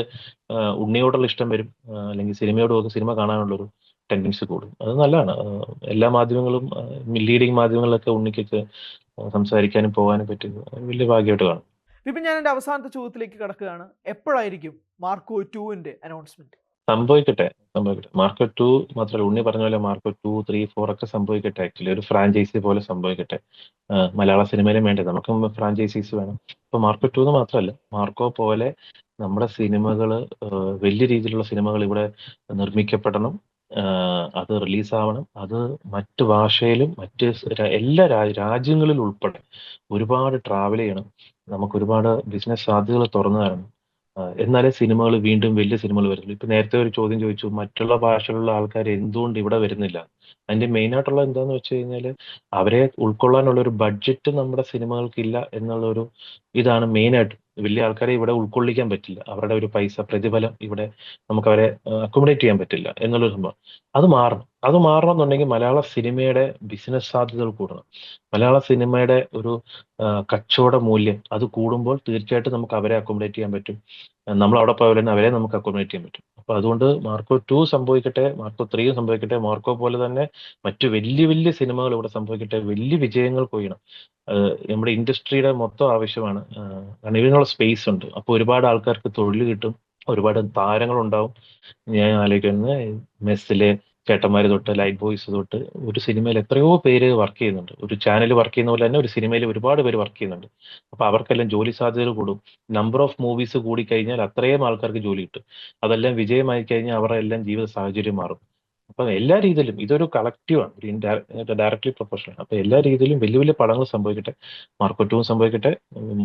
ഉണ്ണിയോടുള്ള ഇഷ്ടം വരും, അല്ലെങ്കിൽ സിനിമ കാണാനുള്ളൊരു ടെൻഡൻസി കൂടും. അത് നല്ലതാണ്. എല്ലാ മാധ്യമങ്ങളും ലീഡിങ് മാധ്യമങ്ങളിലൊക്കെ ഉണ്ണിക്കൊക്കെ സംസാരിക്കാനും പോകാനും പറ്റിയത് വലിയ ഭാഗ്യമായിട്ട് കാണും. വിപിൻ, ഞാൻ എൻ്റെ അവസാനത്തെ ചോദ്യത്തിലേക്ക് കടക്കുകയാണ്. എപ്പോഴായിരിക്കും മാർക്കോ 2-ന്റെ അനൗൺസ്മെന്റ്? സംഭവിക്കട്ടെ, സംഭവിക്കട്ടെ. മാർക്കോ 2 മാത്രമല്ല, ഉണ്ണി പറഞ്ഞ പോലെ മാർക്കോ 2, 3, 4 ഒക്കെ സംഭവിക്കട്ടെ. ആക്ച്വലി ഒരു ഫ്രാഞ്ചൈസി പോലെ സംഭവിക്കട്ടെ. മലയാള സിനിമയിലും വേണ്ടേ, നമുക്കും ഫ്രാഞ്ചൈസീസ് വേണം. ഇപ്പൊ മാർക്കോ 2 എന്ന് മാത്രമല്ല, മാർക്കോ പോലെ നമ്മുടെ സിനിമകള് വലിയ രീതിയിലുള്ള സിനിമകൾ ഇവിടെ നിർമ്മിക്കപ്പെടണം. അത് റിലീസാവണം. അത് മറ്റ് ഭാഷയിലും മറ്റ് എല്ലാ രാജ്യങ്ങളിലും ഉൾപ്പെടെ ഒരുപാട് ട്രാവൽ ചെയ്യണം. നമുക്ക് ഒരുപാട് ബിസിനസ് സാധ്യതകൾ തുറന്നു തരണം. എന്നാലേ സിനിമകൾ വീണ്ടും വലിയ സിനിമകൾ വരുന്നുള്ളൂ. ഇപ്പൊ നേരത്തെ ഒരു ചോദ്യം ചോദിച്ചു, മറ്റുള്ള ഭാഷയിലുള്ള ആൾക്കാർ എന്തുകൊണ്ട് ഇവിടെ വരുന്നില്ല? അതിന്റെ മെയിൻ ആയിട്ടുള്ള എന്താന്ന് വെച്ച് കഴിഞ്ഞാൽ, അവരെ ഉൾക്കൊള്ളാനുള്ള ഒരു ബഡ്ജറ്റ് നമ്മുടെ സിനിമകൾക്കില്ല എന്നുള്ള ഒരു ഇതാണ് മെയിൻ ആയിട്ട്. വലിയ ആൾക്കാരെ ഇവിടെ ഉൾക്കൊള്ളിക്കാൻ പറ്റില്ല. അവരുടെ ഒരു പൈസ പ്രതിഫലം ഇവിടെ നമുക്ക് അവരെ അക്കോമഡേറ്റ് ചെയ്യാൻ പറ്റില്ല എന്നുള്ളൊരു സംഭവം. അത് മാറണം. അത് മാറണം എന്നുണ്ടെങ്കിൽ മലയാള സിനിമയുടെ ബിസിനസ് സാധ്യതകൾ കൂടണം. മലയാള സിനിമയുടെ ഒരു കച്ചവട മൂല്യം അത് കൂടുമ്പോൾ തീർച്ചയായിട്ടും നമുക്ക് അവരെ അക്കോമഡേറ്റ് ചെയ്യാൻ പറ്റും. നമ്മൾ അവിടെ പോയാൽ തന്നെ അവരെ നമുക്ക് അക്കോമഡേറ്റ് ചെയ്യാൻ പറ്റും. അപ്പൊ അതുകൊണ്ട് മാർക്കോ 2 സംഭവിക്കട്ടെ, മാർക്കോ 3 സംഭവിക്കട്ടെ, മാർക്കോ പോലെ തന്നെ മറ്റു വലിയ വലിയ സിനിമകൾ ഇവിടെ സംഭവിക്കട്ടെ, വലിയ വിജയങ്ങൾ കൊയ്യണം. നമ്മുടെ ഇൻഡസ്ട്രിയുടെ മൊത്തം ആവശ്യമാണ്. കാരണം ഇതിനുള്ള സ്പേസ് ഉണ്ട്. അപ്പൊ ഒരുപാട് ആൾക്കാർക്ക് തൊഴിൽ കിട്ടും, ഒരുപാട് താരങ്ങളുണ്ടാവും. ഞാൻ ആലോചിക്കുന്നത് മെസ്സിലെ ചേട്ടന്മാര് തൊട്ട് ലൈറ്റ് ബോയ്സ് തൊട്ട് ഒരു സിനിമയിൽ എത്രയോ പേര് വർക്ക് ചെയ്യുന്നുണ്ട്. ഒരു ചാനൽ വർക്ക് ചെയ്യുന്ന പോലെ തന്നെ ഒരു സിനിമയിൽ ഒരുപാട് പേര് വർക്ക് ചെയ്യുന്നുണ്ട്. അപ്പൊ അവർക്കെല്ലാം ജോലി സാധ്യതകൾ കൂടും. നമ്പർ ഓഫ് മൂവീസ് കൂടി കഴിഞ്ഞാൽ അത്രയും ആൾക്കാർക്ക് ജോലി കിട്ടും. അതെല്ലാം വിജയമായി കഴിഞ്ഞാൽ അവരുടെ എല്ലാം ജീവിത സാഹചര്യം മാറും. അപ്പൊ എല്ലാ രീതിയിലും ഇതൊരു കളക്റ്റീവാണ്, ഒരു ഡയറക്ട്ലി പ്രൊഫഷണൽ. അപ്പൊ എല്ലാ രീതിയിലും വലിയ വലിയ പടങ്ങൾ സംഭവിക്കട്ടെ. മാർക്കോ 2 സംഭവിക്കട്ടെ.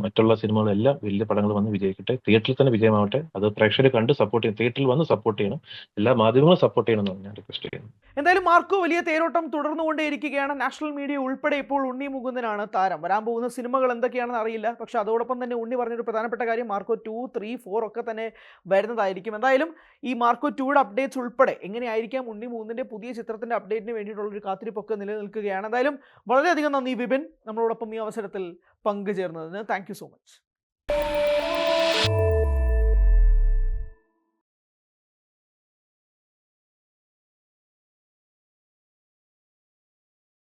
മറ്റുള്ള സിനിമകളെല്ലാം വലിയ പടങ്ങൾ വന്ന് വിജയിക്കട്ടെ. തിയേറ്ററിൽ തന്നെ വിജയമാവട്ടെ. അത് പ്രേക്ഷകർ കണ്ട് സപ്പോർട്ട് ചെയ്യണം. തിയേറ്ററിൽ വന്ന് സപ്പോർട്ട് ചെയ്യണം. എല്ലാ മാധ്യമങ്ങളും സപ്പോർട്ട് ചെയ്യണമെന്നാണ് ഞാൻ റിക്വസ്റ്റ് ചെയ്യുന്നത്. എന്തായാലും മാർക്കോ വലിയ തേരോട്ടം തുടർന്നുകൊണ്ടേയിരിക്കുകയാണ്. നാഷണൽ മീഡിയ ഉൾപ്പെടെ ഇപ്പോൾ ഉണ്ണി മുകുന്ദനാണ് താരം. വരാൻ പോകുന്ന സിനിമകൾ എന്തൊക്കെയാണെന്ന് അറിയില്ല. പക്ഷെ അതോടൊപ്പം തന്നെ ഉണ്ണി പറഞ്ഞൊരു പ്രധാനപ്പെട്ട കാര്യം മാർക്കോ 2, 3, 4 ഒക്കെ തന്നെ വരുന്നതായിരിക്കും. എന്തായാലും ഈ മാർക്കോ 2യുടെ അപ്ഡേറ്റ്സ് ഉൾപ്പെടെ എങ്ങനെയായിരിക്കാം ഉണ്ണി മുകുന്ദൻ്റെ പുതിയ ചിത്രത്തിൻ്റെ അപ്ഡേറ്റിന് വേണ്ടിയിട്ടുള്ളൊരു കാത്തിരിപ്പൊക്കെ നിലനിൽക്കുകയാണ്. എന്തായാലും വളരെയധികം നന്ദി വിപിൻ, നമ്മളോടൊപ്പം ഈ അവസരത്തിൽ പങ്കുചേർന്നതിന്. Thank you so much.